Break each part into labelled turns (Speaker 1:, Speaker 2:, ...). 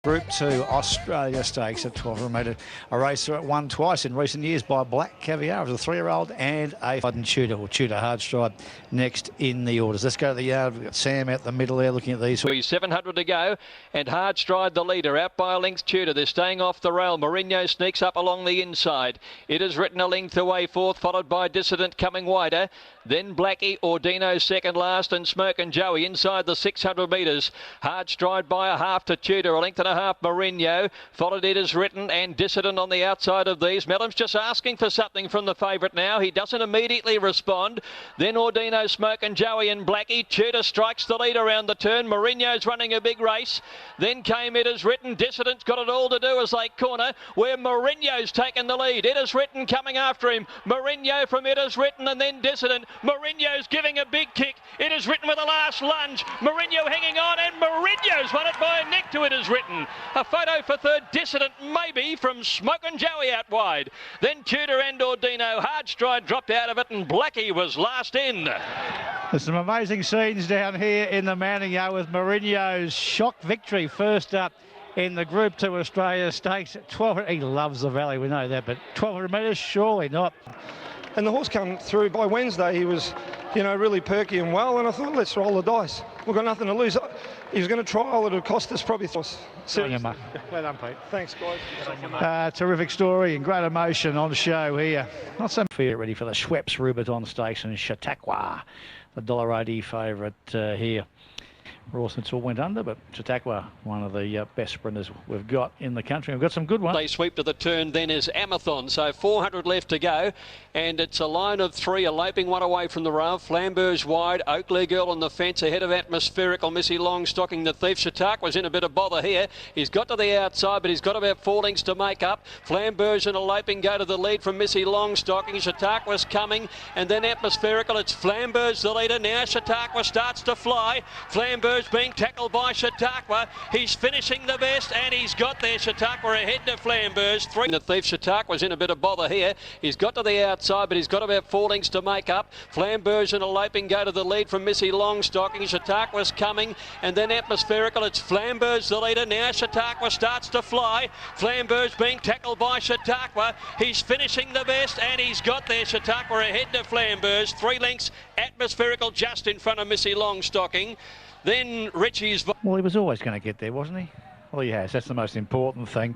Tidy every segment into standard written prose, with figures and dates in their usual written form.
Speaker 1: Group 2 Australia Stakes at 1200 metre. A race won twice in recent years by Black Caviar. It was a 3-year-old and a Tudor or Tudor Hardstride next in the orders. Let's go to the yard. We've got Sam out the middle there looking at these.
Speaker 2: 700 to go and Hardstride the leader out by a length. Tudor. They're staying off the rail. Mourinho sneaks up along the inside. It is written a length away fourth, followed by Dissident coming wider. Then Blackie, Ordino second last, and Smirk and Joey inside the 600 metres. Hardstride by a half to Tudor, a length and a half Mourinho. Followed It Is Written and Dissident on the outside of these. Mellon's just asking for something from the favourite now. He doesn't immediately respond. Then Ordino, Smirk and Joey and Blackie. Tudor strikes the lead around the turn. Mourinho's running a big race. Then came It Is Written. Dissident's got it all to do as they corner, where Mourinho's taken the lead. It Is Written coming after him. Mourinho from It Is Written and then Dissident. Mourinho's giving a big kick. It Is Written with a last lunge. Mourinho hanging on, and Mourinho's won it by a neck to It Is Written. A photo for third, Dissident maybe from Smoke and Joey out wide. Then Tudor and Ordino. Hardstride dropped out of it and Blackie was last in.
Speaker 1: There's some amazing scenes down here in the Mounting Yard with Mourinho's shock victory first up in the Group 2 Australia Stakes. 1200, he loves the valley, we know that, but 1200 metres, surely not.
Speaker 3: And the horse come through by Wednesday. He was, really perky and well. And I thought, let's roll the dice. We've got nothing to lose. He was going to trial. It'll cost us probably.
Speaker 1: Well done, Pete.
Speaker 3: Thanks, guys.
Speaker 1: Terrific story and great emotion on show here. Not so fear ready for the Schweppes Rubiton Stakes and Chautauqua, the $1.80 favourite here. Rawson's all went under, but Chautauqua, one of the best sprinters we've got in the country. We've got some good ones.
Speaker 2: They sweep to the turn then is Amathon, so 400 left to go, and it's a line of three, a loping one away from the rail. Flamberge wide, Oakley Girl on the fence ahead of Atmospherical, Missy Long stocking the Thief. Chautauqua's in a bit of bother here. He's got to the outside, but he's got about 4 lengths to make up. Flamberge and a loping go to the lead from Missy Long stocking. Chautauqua's coming, and then Atmospherical. It's Flamberge the leader now. Chautauqua starts to fly. Flamberge being tackled by Chautauqua. He's finishing the best, and he's got there. Chautauqua ahead to Flamberge. The Thief. Chautauqua's in a bit of bother here. He's got to the outside, but he's got about 4 lengths to make up. Flamberge and a loping go to the lead from Missy Long stocking. Chautauqua's coming, and then Atmospherical. It's Flamberge the leader now. Chautauqua starts to fly. Flamberge being tackled by Chautauqua. He's finishing the best, and he's got there. Chautauqua ahead to Flamberge. 3 lengths. Atmospherical just in front of Missy Long stocking. Then Richie's...
Speaker 1: Well, he was always going to get there, wasn't he? Well, he has. That's the most important thing.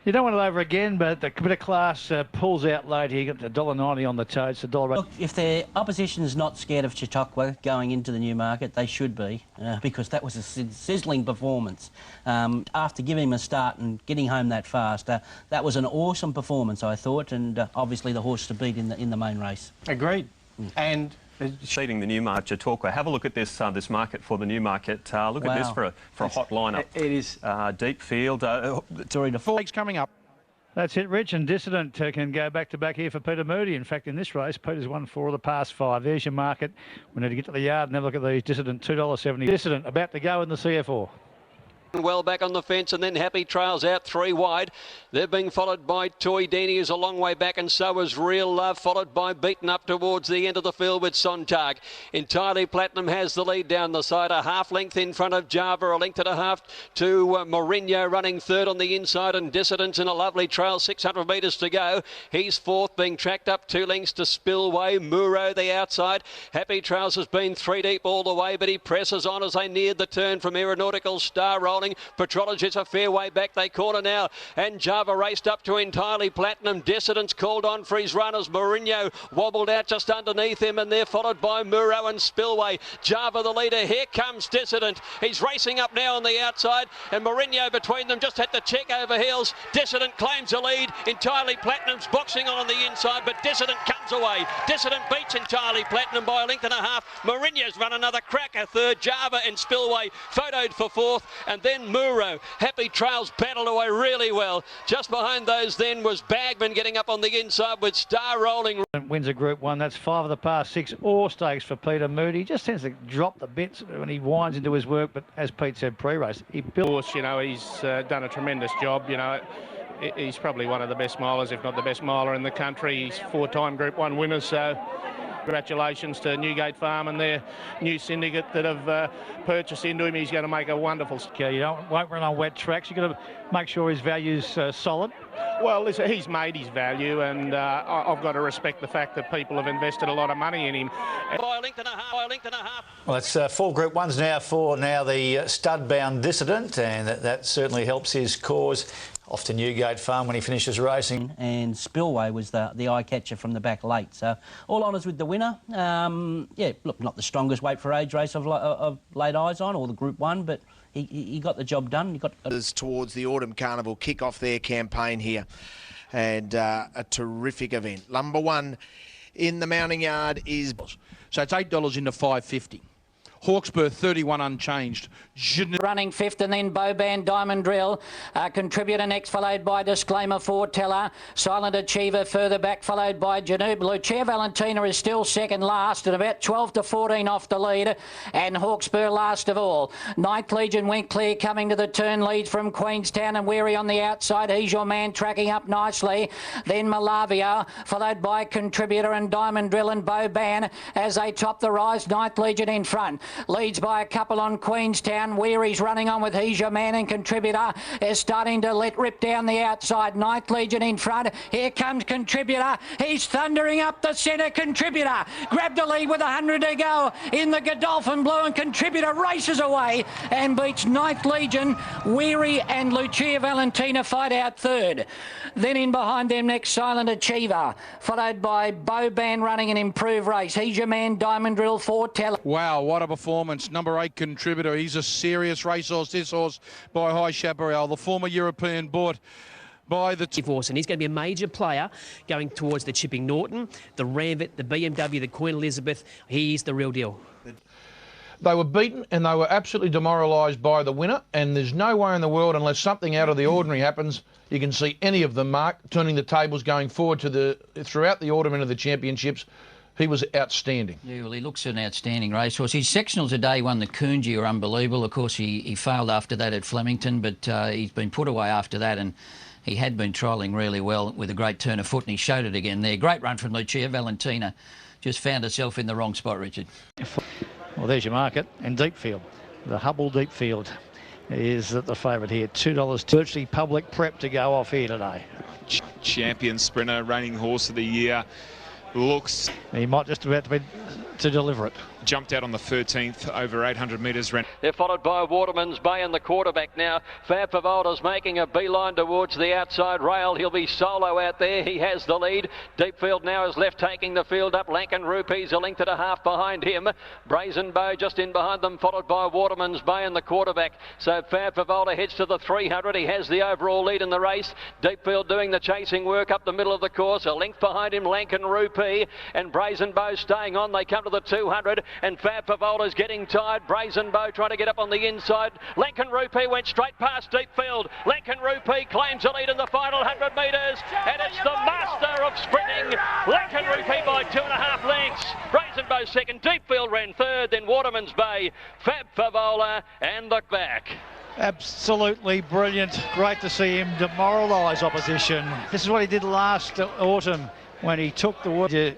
Speaker 1: You don't want it over again, but a bit of class pulls out late here. You got $1.90 on the toes.
Speaker 4: Look, if the opposition's not scared of Chautauqua going into the Newmarket, they should be, because that was a sizzling performance. After giving him a start and getting home that fast, that was an awesome performance, I thought, and obviously the horse to beat in the main race.
Speaker 5: Agreed. And seeding the Newmarket, Chautauqua. Have a look at this this market for the Newmarket. Look at this for a hot lineup.
Speaker 1: It is
Speaker 5: deep field.
Speaker 1: Sorry, the 4 legs coming up. That's it, Rich, and Dissident can go back to back here for Peter Moody. In fact, in this race, Peter's won 4 of the past 5. There's your market. We need to get to the yard and have a look at these. Dissident, $2.70. Dissident about to go in the CF4.
Speaker 2: Well back on the fence, and then Happy Trails out 3 wide. They're being followed by Toy Dini, who's a long way back, and so is Real Love, followed by Beaten up towards the end of the field with Sontag. Entirely Platinum has the lead down the side, a half length in front of Java, a length and a half to Mourinho running third on the inside, and Dissidents in a lovely trail, 600 metres to go. He's fourth, being tracked up 2 lengths to Spillway. Muro the outside. Happy Trails has been 3 deep all the way, but he presses on as they neared the turn from Aeronautical Star rolling. Petrologist a fair way back. They corner now, and Java raced up to Entirely Platinum. Dissidents called on for his runners. Mourinho wobbled out just underneath him, and they're followed by Muro and Spillway. Java the leader. Here comes Dissident. He's racing up now on the outside, and Mourinho between them just had to check over heels. Dissident claims the lead. Entirely Platinum's boxing on the inside, but Dissident comes away. Dissident beats Entirely Platinum by a length and a half. Mourinho's run another cracker third. Java and Spillway photoed for fourth, and then Muro. Happy Trails battled away really well. Just behind those then was Bagman getting up on the inside with Star rolling.
Speaker 1: Wins a Group 1. That's 5 of the past 6 All Stakes for Peter Moody. He just tends to drop the bits when he winds into his work, but as Pete said pre-race, he built...
Speaker 6: Of course, he's done a tremendous job. He's probably one of the best milers, if not the best miler in the country. He's 4-time Group 1 winner, so Congratulations to Newgate Farm and their new syndicate that have purchased into him. He's going to make a wonderful...
Speaker 1: You won't run on wet tracks. You've got to make sure his value's solid.
Speaker 6: Well, listen, he's made his value, and I've got to respect the fact that people have invested a lot of money in him.
Speaker 2: By a length and a half.
Speaker 1: Well, it's 4 Group 1s now for the stud-bound Dissident, and that certainly helps his cause. Off to Newgate Farm when he finishes racing.
Speaker 4: And Spillway was the eye-catcher from the back late. So all honours with the winner. Yeah, look, not the strongest weight for age race I've laid eyes on, or the Group 1, but he got the job done. He got
Speaker 7: towards the Autumn Carnival kick off their campaign here, and a terrific event. Number 1 in the mounting yard is...
Speaker 8: So it's $8 into $5.50. Hawkesbury 31 unchanged.
Speaker 9: Running 5th, and then Boban Diamond Drill. Contributor next, followed by Disclaimer Foreteller. Silent Achiever further back, followed by Janube. Lucia Valentina is still second last, and about 12 to 14 off the lead. And Hawkesbury last of all. Ninth Legion went clear, coming to the turn, leads from Queenstown, and Weary on the outside. He's Your Man tracking up nicely. Then Malavia, followed by Contributor and Diamond Drill and Boban as they top the rise. Ninth Legion in front. Leads by a couple on Queenstown. Weary's running on with He's Your Man, and Contributor is starting to let rip down the outside. Ninth Legion in front. Here comes Contributor. He's thundering up the centre. Contributor grabbed the lead with 100 to go in the Godolphin Blue, and Contributor races away and beats Ninth Legion. Weary and Lucia Valentina fight out third. Then in behind them next, Silent Achiever, followed by Boban running an improved race. He's Your Man, Diamond Drill, Foreteller.
Speaker 8: Wow, what a performance. Number 8 Contributor. He's a serious racehorse. This horse by High Chaparral, the former European, bought by the...
Speaker 10: Horse, and he's going to be a major player going towards the Chipping Norton, the Rambit, the BMW, the Queen Elizabeth. He's the real deal.
Speaker 8: They were beaten and they were absolutely demoralised by the winner, and there's no way in the world, unless something out of the ordinary happens, you can see any of them, Mark, turning the tables going forward to throughout the autumn into the championships. He was outstanding.
Speaker 11: Yeah, well, he looks an outstanding racehorse. His sectionals today won the Coonji are unbelievable. Of course, he failed after that at Flemington, but he's been put away after that, and he had been trialling really well with a great turn of foot, and he showed it again there. Great run from Lucia Valentina. Just found herself in the wrong spot, Richard.
Speaker 1: Well, there's your market. And Deepfield, the Hubble Deepfield, is the favourite here. $2. Virtually public prep to go off here today.
Speaker 12: Champion sprinter, reigning horse of the year. Looks...
Speaker 1: He might just about to deliver it.
Speaker 12: Jumped out on the 13th, over 800 metres.
Speaker 2: They're followed by Waterman's Bay and the quarterback now. Fab Favolta's making a beeline towards the outside rail. He'll be solo out there. He has the lead. Deepfield now is left taking the field up. Lankan Rupees a length and a half behind him. Brazen Bow just in behind them, followed by Waterman's Bay and the quarterback. So Fab Favolta heads to the 300. He has the overall lead in the race. Deepfield doing the chasing work up the middle of the course. A length behind him, Lankan Rupee, and Brazen Bow staying on. They come to the 200. And Fab Favolta's getting tired. Brazen Bow trying to get up on the inside. Lankan Rupee went straight past Deepfield. Lankan Rupee claims the lead in the final 100 metres. And it's the master of sprinting. Lankan Rupee by 2.5 lengths. Brazen Bow second. Deepfield ran third. Then Waterman's Bay, Fab Favola and the back.
Speaker 1: Absolutely brilliant. Great to see him demoralise opposition. This is what he did last autumn when he took the wood.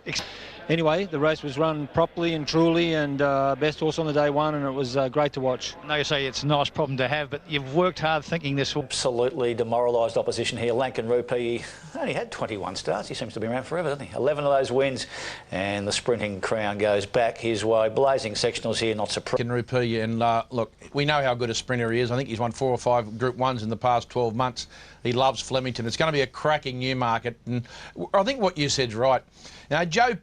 Speaker 13: Anyway, the race was run properly and truly, and best horse on the day one, and it was great to watch.
Speaker 1: I know you say it's a nice problem to have, but you've worked hard thinking this will... Absolutely demoralised opposition here. Lankan Rupee only had 21 starts. He seems to be around forever, doesn't he? 11 of those wins, and the sprinting crown goes back his way. Blazing sectionals here, not surprising.
Speaker 8: Lankan Rupee, and look, we know how good a sprinter he is. I think he's won 4 or 5 Group 1s in the past 12 months. He loves Flemington. It's going to be a cracking Newmarket, and I think what you said's right. Now, Joe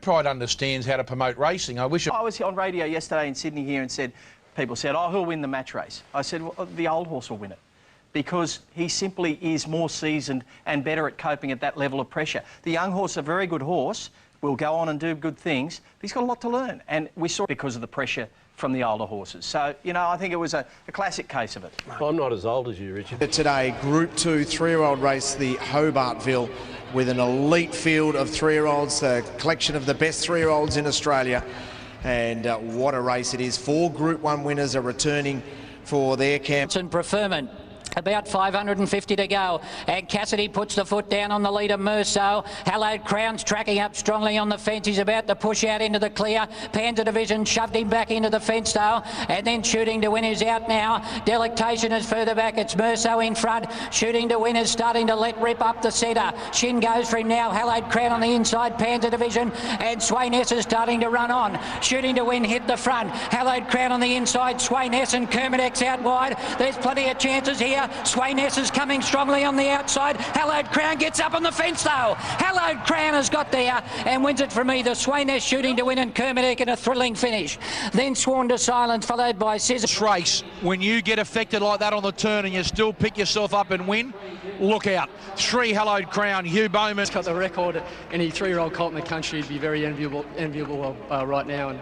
Speaker 8: Pride understands how to promote racing. I was
Speaker 14: on radio yesterday in Sydney here and people said, oh, who'll win the match race? I said, well, the old horse will win it, because he simply is more seasoned and better at coping at that level of pressure. The young horse, a very good horse, will go on and do good things, but he's got a lot to learn, and we saw it because of the pressure from the older horses. So, you know, I think it was a classic case of it.
Speaker 15: Well, I'm not as old as you, Richard.
Speaker 7: Today, Group 2 3-year-old race, the Hobartville, with an elite field of 3-year-olds, a collection of the best 3-year-olds in Australia. And what a race it is. 4 Group 1 winners are returning for their camp.
Speaker 9: And Preferment About 550 to go. And Cassidy puts the foot down on the leader, Merceau. Hallowed Crown's tracking up strongly on the fence. He's about to push out into the clear. Panda Division shoved him back into the fence though. And then Shooting to Win is out now. Delectation is further back. It's Merceau in front. Shooting to Win is starting to let rip up the centre. Shin goes for him now. Hallowed Crown on the inside. Panda Division. And Swayness is starting to run on. Shooting to Win hit the front. Hallowed Crown on the inside. Swayness and Kermadex out wide. There's plenty of chances here. Swayness is coming strongly on the outside. Hallowed Crown gets up on the fence though. Hallowed Crown has got there and wins it from either Swayness, Shooting to Win and Kermadec in a thrilling finish. Then Sworn to Silence followed by Scissor.
Speaker 8: Race, when you get affected like that on the turn and you still pick yourself up and win, look out. 3 Hallowed Crown, Hugh Bowman.
Speaker 16: He's got the record. Any 3-year-old colt in the country would be very enviable right now. And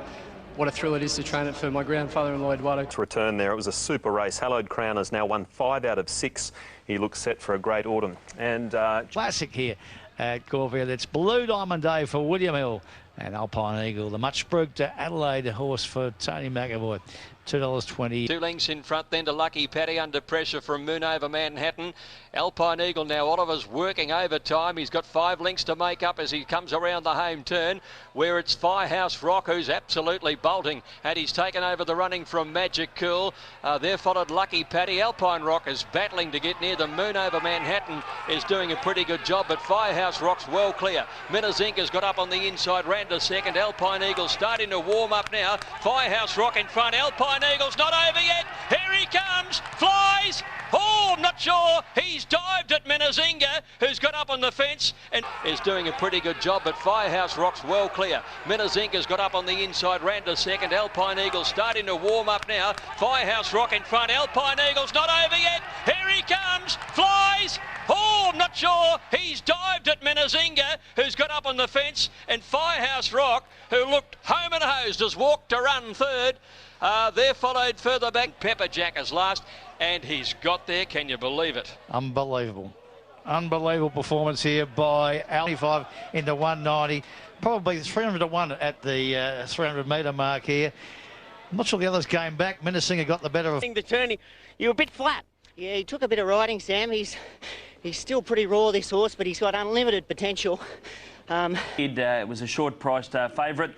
Speaker 16: what a thrill it is to train it for my grandfather-in-law, Eduardo.
Speaker 5: To return there, it was a super race. Hallowed Crown has now won 5 out of 6. He looks set for a great autumn. And
Speaker 1: classic here at Caulfield. It's Blue Diamond Day for William Hill and Alpine Eagle. The much spruiked Adelaide horse for Tony McAvoy. $2.20.
Speaker 2: 2 lengths in front then to Lucky Paddy under pressure from Moon Over Manhattan. Alpine Eagle now, Oliver's working overtime. He's got 5 lengths to make up as he comes around the home turn where it's Firehouse Rock who's absolutely bolting and he's taken over the running from Magic Cool. There followed Lucky Paddy. Alpine Rock is battling to get near them. Moon Over Manhattan is doing a pretty good job but Firehouse Rock's well clear. Minazinka's got up on the inside, ran to second. Alpine Eagle starting to warm up now. Firehouse Rock in front. Alpine Eagle's not over yet. Here he comes. Flies. Oh, I'm not sure. He's dived at Minazinga, who's got up on the fence and is doing a pretty good job, but Firehouse Rock's well clear. Minazinga's got up on the inside, ran to second. Alpine Eagle starting to warm up now. Firehouse Rock in front. Alpine Eagle's not over yet. Here he comes. Flies. Oh, I'm not sure. He's dived at Minazinga, who's got up on the fence, and Firehouse Rock, who looked home and hosed, has walked to run third. There followed further back Pepper Jack as last, and he's got there. Can you believe it?
Speaker 1: Unbelievable. Unbelievable performance here by Al. 5 into 190. Probably 300 to 1 at the 300 metre mark here. I'm not sure the others came back. Minazinga got the better of
Speaker 17: the turning. You were a bit flat. Yeah, he took a bit of riding, Sam. He's still pretty raw, this horse, but he's got unlimited potential.
Speaker 18: It was a short-priced favourite.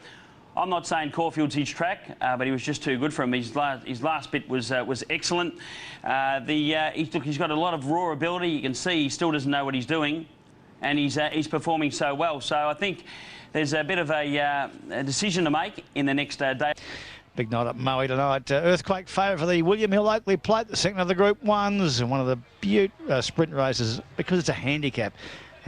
Speaker 18: I'm not saying Caulfield's his track, but he was just too good for him. His last bit was excellent. He's got a lot of raw ability. You can see he still doesn't know what he's doing, and he's performing so well. So I think there's a bit of a decision to make in the next day.
Speaker 1: Big night at Maui tonight. Earthquake favourite for the William Hill Oakley Plate, the second of the Group 1s, and one of the sprint races because it's a handicap.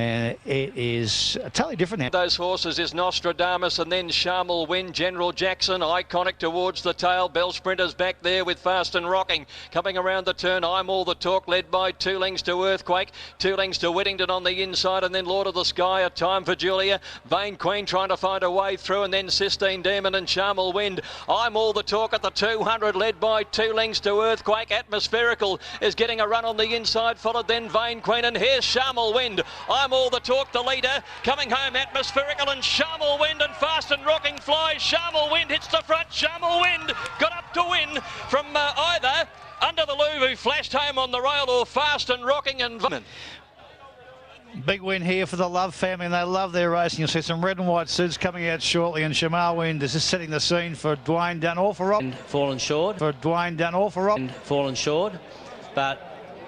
Speaker 1: And it is totally different now.
Speaker 2: Those horses is Nostradamus and then Sharmal Win, General Jackson, Iconic towards the tail. Bell Sprinters back there with Fast and Rocking. Coming around the turn, I'm All the Talk, led by 2 lengths to Earthquake, 2 lengths to Whittington on the inside, and then Lord of the Sky, A Time for Julia. Vain Queen trying to find a way through, and then Sistine Demon and Sharmal Wind. I'm All the Talk at the 200, led by 2 lengths to Earthquake. Atmospherical is getting a run on the inside, followed then Vain Queen, and here's Sharmal Wind. I'm All the Talk, the leader, coming home Atmospherical and Sharmal Wind, and Fast and Rocking flies. Sharmal Wind hits the front. Sharmal Wind got up to win from either Under the Loo, who flashed home on the rail, or Fast and Rocking and
Speaker 1: Big win here for the Love family, and they love their racing. You'll see some red and white suits coming out shortly, and Shamar Wind is just setting the scene for Dwayne Dunn-Orthoron.
Speaker 4: Fallen short.
Speaker 1: For Dwayne Dunn-Orthoron.
Speaker 4: Fallen short, but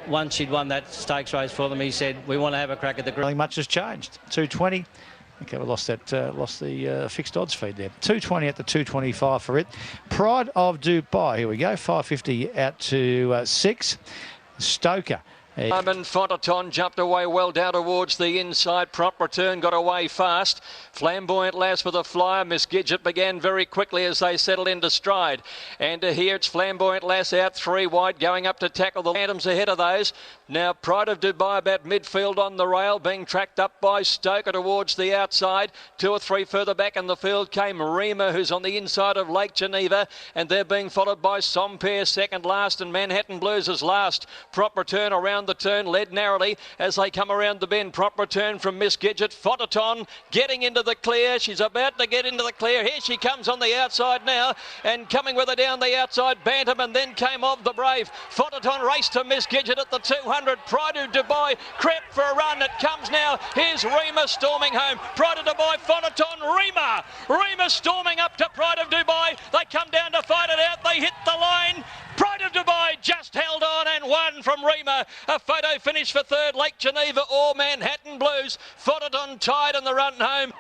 Speaker 4: once she'd won that stakes race for them, he said, we want to have a crack at the group.
Speaker 1: Really much has changed. 220. Okay, we lost the fixed odds feed there. 220 at the 225 for it. Pride of Dubai. Here we go. 550 out to 6. Stoker.
Speaker 2: Simon Fontaton jumped away well down towards the inside. Prompt Return got away fast. Flamboyant Lass with a flyer. Miss Gidget began very quickly as they settled into stride. And here it's Flamboyant Lass out 3 wide, going up to tackle the Phantoms ahead of those. Now Pride of Dubai about midfield on the rail, being tracked up by Stoker towards the outside. 2 or 3 further back in the field came Rima, who's on the inside of Lake Geneva, and they're being followed by Sompere second last, and Manhattan Blues is last. Prompt Return around the turn, led narrowly as they come around the bend. Prompt return from Miss Gidget. Phototon getting into the clear. She's about to get into the clear. Here she comes on the outside now, and coming with her down the outside, Bantam, and then came Of the Brave. Phototon raced to Miss Gidget at the 200. Pride of Dubai crept for a run. It comes now. Here's Rima storming home. Pride of Dubai, Phototon, Rima storming up to Pride of Dubai. They come down to fight it out. They hit the line. Pride of Dubai just held on and won from Rima. A photo finish for third, Lake Geneva or Manhattan Blues. Phototon tied in the run home.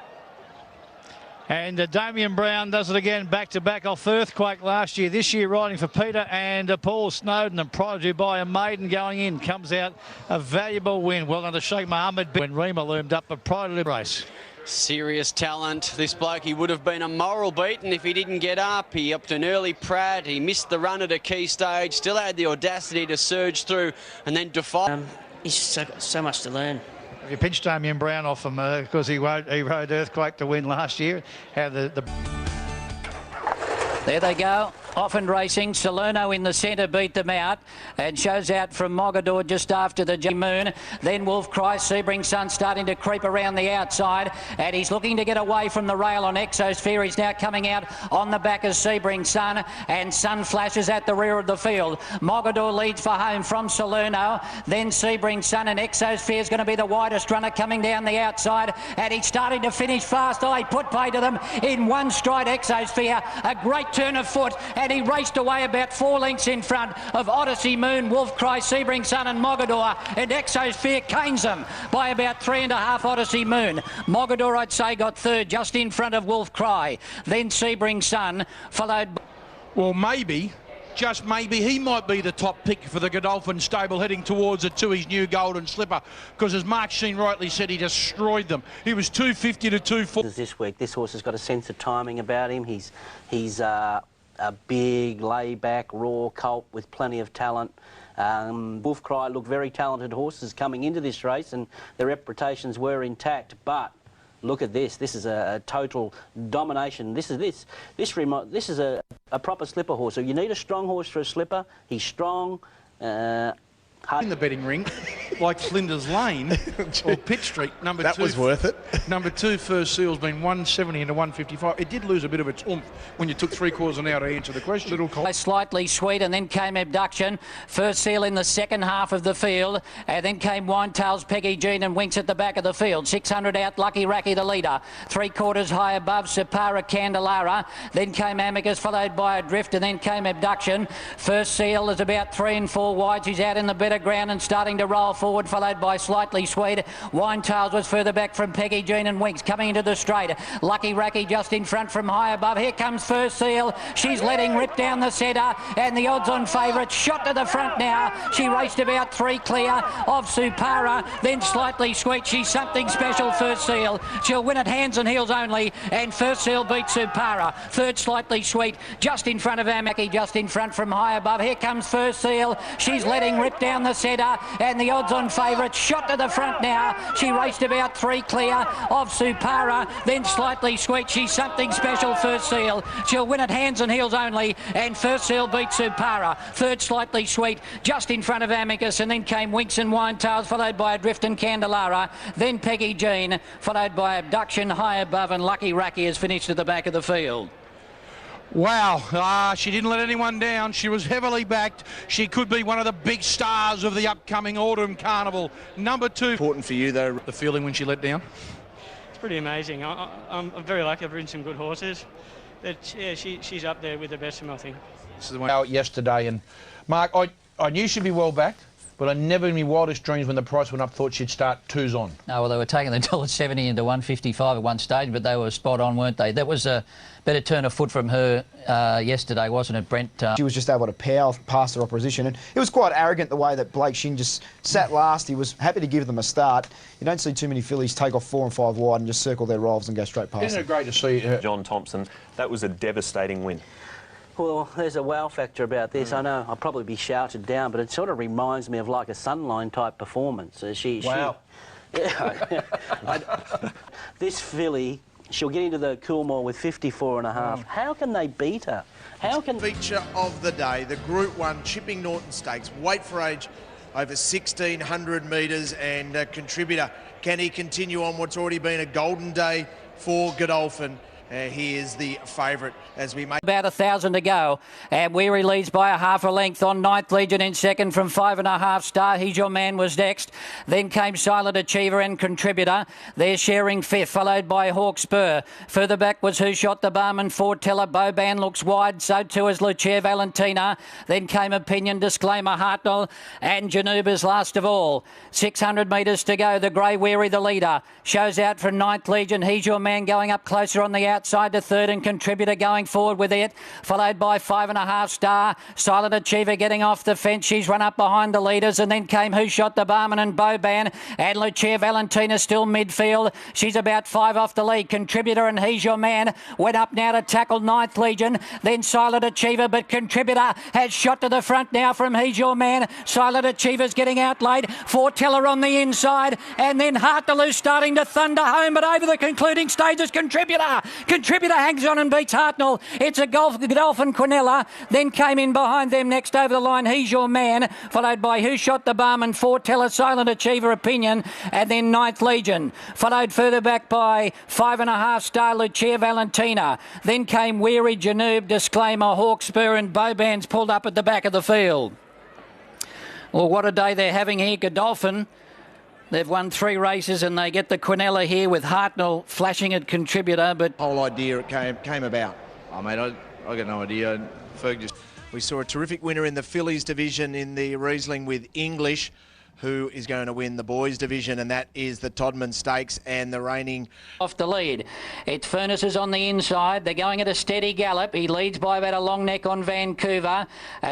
Speaker 1: And Damien Brown does it again, back-to-back off Earthquake last year. This year riding for Peter and Paul Snowden, and Pride of Dubai, a maiden going in, comes out a valuable win. Well done to Sheikh Mohammed when Rima loomed up, but Pride of the race.
Speaker 19: Serious talent. This bloke, he would have been a moral beaten if he didn't get up. He upped an early Pratt. He missed the run at a key stage, still had the audacity to surge through and then defy.
Speaker 4: He's just so much to learn.
Speaker 1: You pinched Damien Brown off him because he rode Earthquake to win last year.
Speaker 9: There they go. Often racing. Salerno in the centre beat them out and shows out from Mogador just after the Moon. Then Wolf Cry, Sebring Sun starting to creep around the outside, and he's looking to get away from the rail on Exosphere. He's now coming out on the back of Sebring Sun, and Sun flashes at the rear of the field. Mogador leads for home from Salerno, then Sebring Sun, and Exosphere is going to be the widest runner coming down the outside, and he's starting to finish fast. He put pay to them in one stride. Exosphere, a great turn of foot, and he raced away about 4 lengths in front of Odyssey Moon, Wolf Cry, Sebring Sun and Mogador, and Exosphere canes them by about 3.5 Odyssey Moon. Mogador, I'd say, got third just in front of Wolf Cry, then Sebring Sun, followed by...
Speaker 8: Well, maybe, just maybe, he might be the top pick for the Godolphin stable heading towards it to his new Golden Slipper, because as Mark Sheen rightly said, he destroyed them. He was 250 to 240.
Speaker 4: This week, this horse has got a sense of timing about him. He's a big, laid-back, raw colt with plenty of talent. Wolf Cry looked very talented horses coming into this race, and their reputations were intact. But look at this. This is a total domination. This is a proper slipper horse. So you need a strong horse for a slipper. He's strong.
Speaker 8: In the betting ring, like Flinders Lane or Pitt Street, number 2.
Speaker 7: That was worth it.
Speaker 8: Number 2, First Seal's been 170 into 155. It did lose a bit of its oomph when you took 3/4 an hour to answer the question. Little colt.
Speaker 9: Slightly Sweet, and then came Abduction. First Seal in the second half of the field, and then came Winetails, Peggy Jean and Winks at the back of the field. 600 out, Lucky Racky the leader. 3/4 high above, Separa Candelara. Then came Amicus, followed by Adrift, and then came Abduction. First Seal is about 3 and 4 wide. She's out in the better ground and starting to roll forward, followed by Slightly Sweet. Winetails was further back from Peggy Jean and Winks, coming into the straight. Lucky Racky just in front from high above. Here comes First Seal. She's letting rip down the centre, and the odds-on favourite shot to the front now. She raced about 3 clear of Supara, then Slightly Sweet. She's something special, First Seal. She'll win it hands and heels only, and First Seal beats Supara. Third, Slightly Sweet, just in front of Amaki, just in front from high above. Here comes First Seal. She's letting rip down the centre, and the odds-on favourite shot to the front now. She raced about 3 clear of Supara, then Slightly Sweet. She's something special, First Seal. She'll win it hands and heels only, and First Seal beats Supara. Third, Slightly Sweet, just in front of Amicus, and then came Winks and Winetails, followed by Adrift and Candelara. Then Peggy Jean, followed by Abduction, high above, and Lucky Racky has finished at the back of the field.
Speaker 8: Wow, she didn't let anyone down. She was heavily backed. She could be one of the big stars of the upcoming Autumn Carnival. Number 2.
Speaker 7: Important for you, though,
Speaker 8: the feeling when she let down?
Speaker 20: It's pretty amazing. I'm very lucky. I've ridden some good horses. Yeah, she's up there with the best of them, I think.
Speaker 8: This is the one out yesterday, and Mark, I knew she'd be well backed, but I never in my wildest dreams when the price went up thought she'd start 2s on.
Speaker 11: No, well, they were taking the $1.70 into 155 at one stage, but they were spot on, weren't they? That was a better turn of foot from her yesterday, wasn't it, Brent?
Speaker 21: She was just able to power past her opposition, and it was quite arrogant the way that Blake Shinn just sat last. He was happy to give them a start. You don't see too many fillies take off 4 and 5 wide and just circle their rivals and go straight past.
Speaker 5: Isn't it great to see John Thompson? That was a devastating win.
Speaker 4: Well, there's a wow factor about this. I know I'll probably be shouted down, but it sort of reminds me of like a Sunline type performance. This filly, she'll get into the Coolmore with 54.5. How can they beat her? How can...
Speaker 7: Feature of the day, the Group 1 Chipping Norton Stakes, weight for age over 1,600 metres, and Contributor. Can he continue on what's already been a golden day for Godolphin? He is the favourite as we make
Speaker 9: about 1,000 to go, and Weary leads by a half a length on Ninth Legion in second from 5.5 Star. He's Your Man was next. Then came Silent Achiever and Contributor. They're sharing fifth, followed by Hawkspur. Further back was Who Shot the Barman, Forteller. Boban looks wide, so too is Lucia Valentina. Then came Opinion, Disclaimer, Hartnell, and Januba's last of all. 600 metres to go. The Grey Weary, the leader, shows out from Ninth Legion. He's Your Man going up closer on the outside to third, and Contributor going forward with it, followed by 5.5 Star. Silent Achiever getting off the fence. She's run up behind the leaders, and then came Who Shot the Barman and Boban, and Lucia Valentina still midfield. She's about 5 off the lead. Contributor and He's Your Man went up now to tackle Ninth Legion, then Silent Achiever, but Contributor has shot to the front now from He's Your Man. Silent Achiever's getting out late. Forteller on the inside, and then Hartnell starting to thunder home, but over the concluding stages, Contributor hangs on and beats Hartnell. It's a Godolphin Quinella. Then came in behind them next over the line, He's Your Man, followed by Who Shot the Barman, Forteller, Silent Achiever, Opinion, and then Ninth Legion. Followed further back by 5.5 Star, Lucia Valentina. Then came Weary, Janoob, Disclaimer, Hawkspur, and Boban's pulled up at the back of the field. Well, what a day they're having here, Godolphin. They've won 3 races and they get the Quinella here with Hartnell flashing at Contributor, but
Speaker 7: the whole idea came about. Oh, mate, I got no idea. Ferg just... We saw a terrific winner in the fillies division in the Riesling with English, who is going to win the boys division, and that is the Todman Stakes and the reigning...
Speaker 9: Off the lead. It's Furnaces on the inside. They're going at a steady gallop. He leads by about a long neck on Vancouver.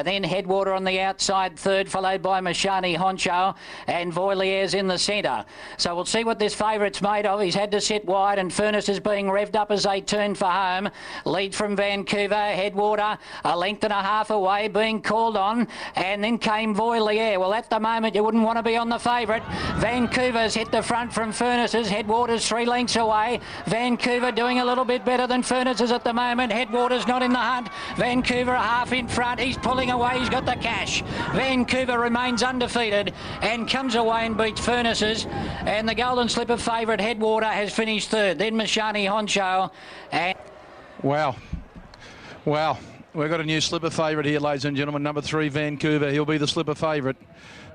Speaker 9: Then Headwater on the outside third, followed by Mashani Honcho, and Voilier's in the centre. So we'll see what this favourite's made of. He's had to sit wide, and Furnaces being revved up as they turn for home. Lead from Vancouver. Headwater a length and a half away, being called on, and then came Voilier. Well, at the moment you wouldn't want to be on the favourite. Vancouver's hit the front from Furnaces. Headwater's 3 lengths away. Vancouver doing a little bit better than Furnaces at the moment. Headwater's not in the hunt. Vancouver a half in front. He's pulling away. He's got the cash. Vancouver remains undefeated and comes away and beats Furnaces. And the Golden Slipper favourite Headwater has finished third. Then Mashani Honcho and...
Speaker 8: Wow. We've got a new slipper favourite here, ladies and gentlemen. Number 3, Vancouver. He'll be the slipper favourite.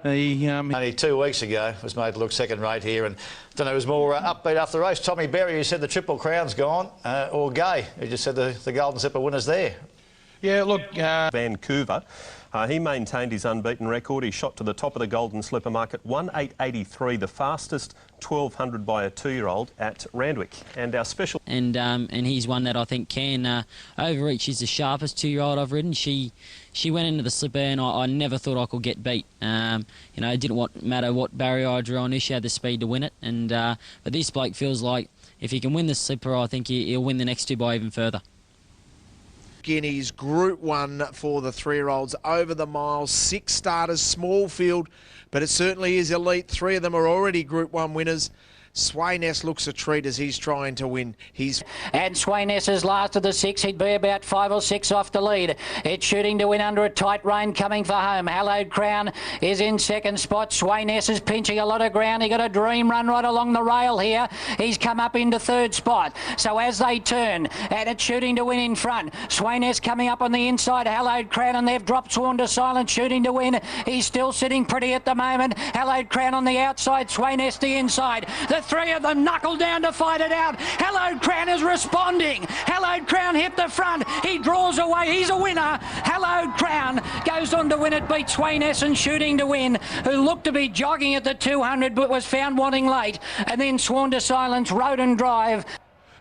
Speaker 3: Only 2 weeks ago was made to look second rate here, and I don't know, it was more upbeat after the race. Tommy Berry, who said the Triple Crown's gone, or Gay, who just said the Golden Slipper winner's there.
Speaker 5: Yeah, look, Vancouver, he maintained his unbeaten record. He shot to the top of the Golden Slipper market, 1:8.83, the fastest 1200 by a 2-year-old at Randwick. And our special...
Speaker 22: And he's one that I think can overreach. She's the sharpest 2-year-old I've ridden. She went into the slipper and I never thought I could get beat. You know, it didn't matter what barrier I drew on her. She had the speed to win it. And but this bloke feels like if he can win the slipper, I think he'll win the next 2 by even further.
Speaker 7: Guineas, Group 1 for the 3-year-olds, over the miles, 6 starters, small field, but it certainly is elite. 3 of them are already Group 1 winners. Swayness looks a treat as he's trying to win.
Speaker 9: And Swayness is last of the 6. He'd be about 5 or 6 off the lead. It's shooting to win under a tight rein, coming for home. Hallowed Crown is in second spot. Swayness is pinching a lot of ground. He got a dream run right along the rail here. He's come up into third spot. So as they turn, and it's shooting to win in front. Swayness coming up on the inside. Hallowed Crown, and they've dropped Sworn to Silence, shooting to win. He's still sitting pretty at the moment. Hallowed Crown on the outside. Swayness the inside. The 3 of them knuckle down to fight it out. Hallowed Crown is responding. Hallowed Crown hit the front. He draws away. He's a winner. Hallowed Crown goes on to win it, beat Swayness and shooting to win, who looked to be jogging at the 200 but was found wanting late. And then Sworn to Silence, Road and Drive.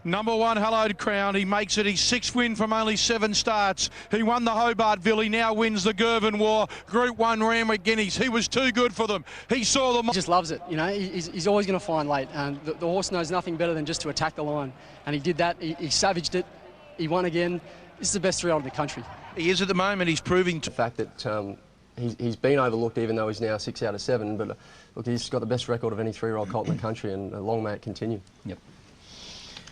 Speaker 8: Number 1, Hallowed Crown. He makes it his 6th win from only 7 starts. He won the Hobartville. He now wins the Girvan War. Group 1 Randwick Guineas. He was too good for them. He saw them.
Speaker 16: He just loves it. You know, he's always going to find late. And the horse knows nothing better than just to attack the line. And he did that. He savaged it. He won again. This is the best 3-year-old in the country.
Speaker 8: He is at the moment. He's proving
Speaker 23: the fact that he's been overlooked, even though he's now 6 out of 7. But look, he's got the best record of any 3-year-old colt in the country, and long may it continue.
Speaker 21: Yep.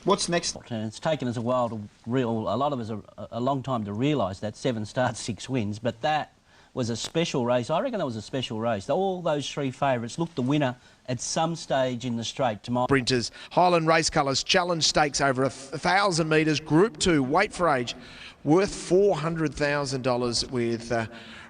Speaker 21: What's next?
Speaker 4: And it's taken us a while a lot of us a long time to realise that 7 starts, 6 wins, but that was a special race. I reckon that was a special race. All those three favourites looked the winner at some stage in the straight.
Speaker 7: Sprinters, Highland Race Colours Challenge Stakes over 1,000 metres, Group 2, weight for age, worth $400,000 with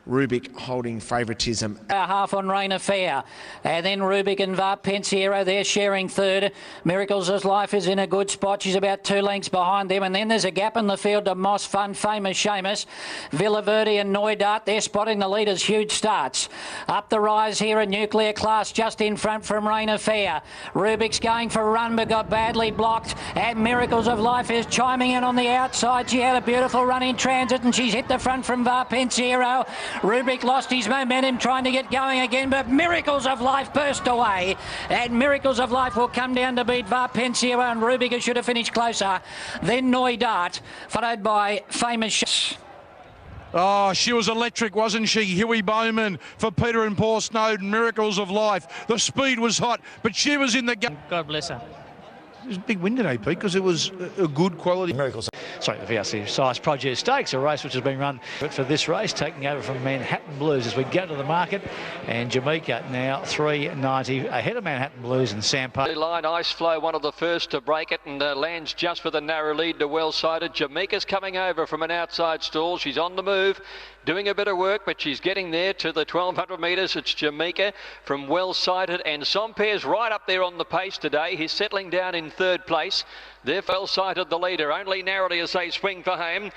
Speaker 7: Rubik holding favouritism.
Speaker 9: Half on Rain Affair, and then Rubik and Va Pensiero, they're sharing third. Miracles as Life is in a good spot. She's about 2 lengths behind them, and then there's a gap in the field to Moss Fun, Famous Seamus, Villaverde and Neudart. They're spotting the leaders. Huge starts. Up the rise here, a Nuclear Class just in front from Rain Affair. Rubik's going for a run but got badly blocked, and Miracles of Life is chiming in on the outside. She had a beautiful run in transit and she's hit the front from Va Pensiero. Rubik lost his momentum trying to get going again, but Miracles of Life burst away, and Miracles of Life will come down to beat Va Pensiero, and Rubik should have finished closer. Then Neudart, followed by Famous.
Speaker 8: Oh, she was electric, wasn't she? Huey Bowman for Peter and Paul Snowden, Miracles of Life. The speed was hot, but she was in the game.
Speaker 22: God bless her.
Speaker 8: It was a big win today, Pete, because it was a good quality.
Speaker 1: Miracles. Sorry, the VRC Size Produce Stakes, a race which has been run for this race, taking over from Manhattan Blues as we go to the market. And Jamaica now $3.90 ahead of Manhattan Blues and Sampo.
Speaker 2: Line Ice Flow, one of the first to break it, and lands just with a narrow lead to Well-Sighted. Jamaica's coming over from an outside stall. She's on the move, doing a bit of work, but she's getting there to the 1,200 metres. It's Jamaica from Well-Sighted, and Sompere's right up there on the pace today. He's settling down in third place. They're Well-Sighted the leader, only narrowly as they swing for home.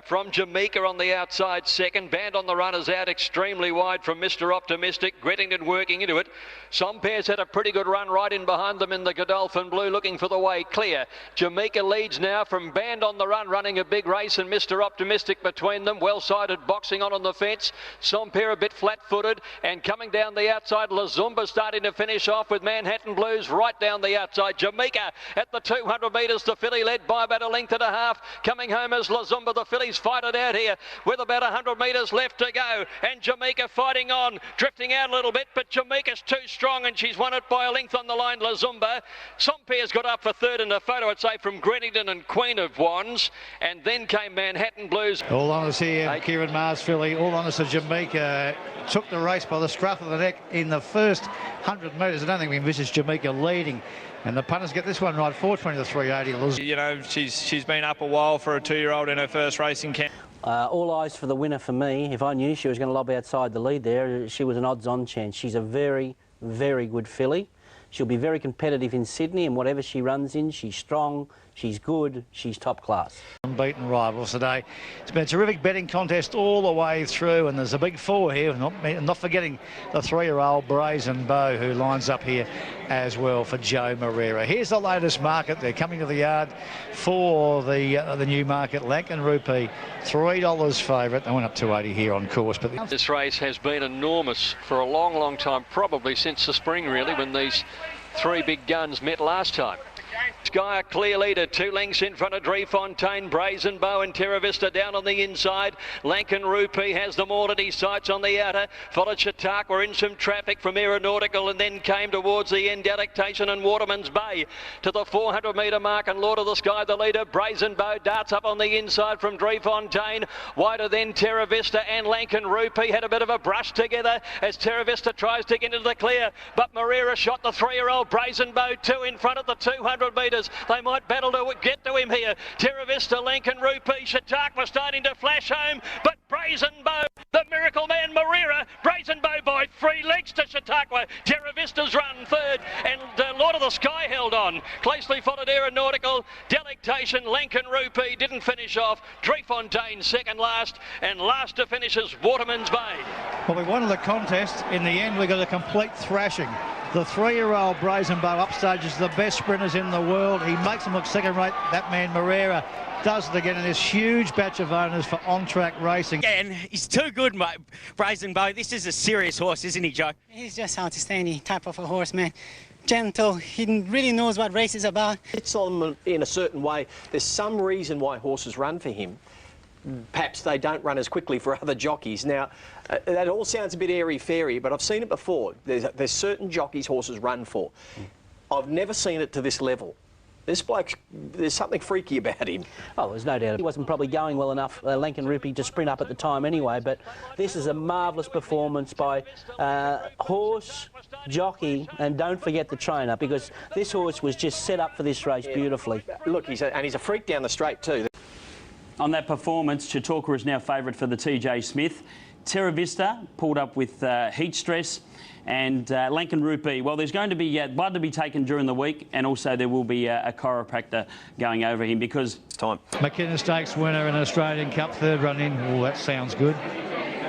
Speaker 2: From Jamaica on the outside second. Band on the runners out extremely wide from Mr. Optimistic. Grettington working into it. Sompere's had a pretty good run right in behind them in the Godolphin Blue, looking for the way clear. Jamaica leads now from Band on the run, running a big race, and Mr. Optimistic between them. Well-Sighted boxing on the fence. Sompere a bit flat-footed, and coming down the outside, La Zumba starting to finish off with Manhattan Blues right down the outside. Jamaica at the 200 metres. The filly led by about a length and a half. Coming home as La Zumba. The fillies fight it out here with about 100 metres left to go. And Jamaica fighting on, drifting out a little bit, but Jamaica's too strong and she's won it by a length on the line, La Zumba. Sompere's got up for third in the photo, I'd say, from Grettington and Queen of Wands. And then came Manhattan Blues.
Speaker 1: All on us here, Kieran Mars filly. All on us at Jamaica. Took the race by the scruff of the neck in the first 100 metres. I don't think we envisaged Jamaica leading. And the punters get this one right, 420 to 380.
Speaker 6: You know, she's been up a while for a 2-year-old in her first racing camp.
Speaker 4: All eyes for the winner for me. If I knew she was going to lob outside the lead there, she was an odds-on chance. She's a very, very good filly. She'll be very competitive in Sydney, and whatever she runs in, she's strong, she's good, she's top class.
Speaker 1: Unbeaten rivals today. It's been a terrific betting contest all the way through, and there's a big four here, not forgetting the 3-year-old Brazen Bow, who lines up here as well for Joe Moreira. Here's the latest market. They're coming to the yard for the new market. Lankan Rupee, $3 favourite. They went up to 80 here on course. But
Speaker 2: this race has been enormous for a long, long time, probably since the spring, really, when these three big guns met last time. Sky a clear leader, 2 lengths in front of Driefontein, Brazen Bow and Terra Vista down on the inside. Lankan Rupee has them all at his sights on the outer. Followed Chautauqua in some traffic from Aeronautical, and then came towards the end Delectation and Waterman's Bay to the 400 metre mark, and Lord of the Sky the leader. Brazen Bow darts up on the inside from Driefontein. Wider than Terra Vista and Lankan Rupee had a bit of a brush together as Terra Vista tries to get into the clear, but Moreira shot the 3-year-old Brazen Bow 2 in front at the 200 metres. They might battle to get to him here. Terra Vista, Lankan Rupee, Chautauqua starting to flash home, but Brazen Bow, the miracle man Moreira, Brazen Bow by 3 legs to Chautauqua. Terra Vista's run third, and Lord of the Sky held on. Closely followed Aeronautical, Delectation, Lankan Rupee didn't finish off. Driefontein second last, and last to finish is Waterman's Bay.
Speaker 1: Well, we won the contest. In the end, we got a complete thrashing. The 3-year-old Brazen Bow upstages the best sprinters in the world. He makes them look second rate. That man Moreira does it again in this huge batch of owners for on-track racing.
Speaker 10: Yeah, and he's too good, mate. Brazen Bow. This is a serious horse, isn't he, Joe?
Speaker 12: He's just outstanding type of a horse, man. Gentle, he really knows what race is about.
Speaker 24: It's on in a certain way. There's some reason why horses run for him. Perhaps they don't run as quickly for other jockeys. Now, that all sounds a bit airy-fairy, but I've seen it before. There's certain jockeys horses run for. I've never seen it to this level. This bloke, there's something freaky about him.
Speaker 4: Oh, there's no doubt. He wasn't probably going well enough, Lankan Rupee, to sprint up at the time anyway, but this is a marvellous performance by horse, jockey, and don't forget the trainer, because this horse was just set up for this race beautifully.
Speaker 24: Look, he's a freak down the straight too.
Speaker 18: On that performance, Chautauqua is now favourite for the TJ Smith. Terra Vista pulled up with Heat Stress, and Lankan Rupee. Well, there's going to be blood to be taken during the week, and also there will be a chiropractor going over him because it's time.
Speaker 1: McKinnon Stakes winner in Australian Cup, third run in. Oh, that sounds good.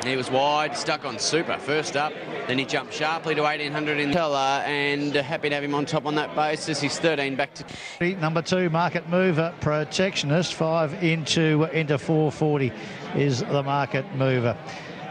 Speaker 19: He was wide, stuck on Super first up. Then he jumped sharply to 1800 in Teller, and happy to have him on top on that basis. He's 13 back to...
Speaker 1: Number 2, Market Mover, Protectionist, 5 into 440 is the Market Mover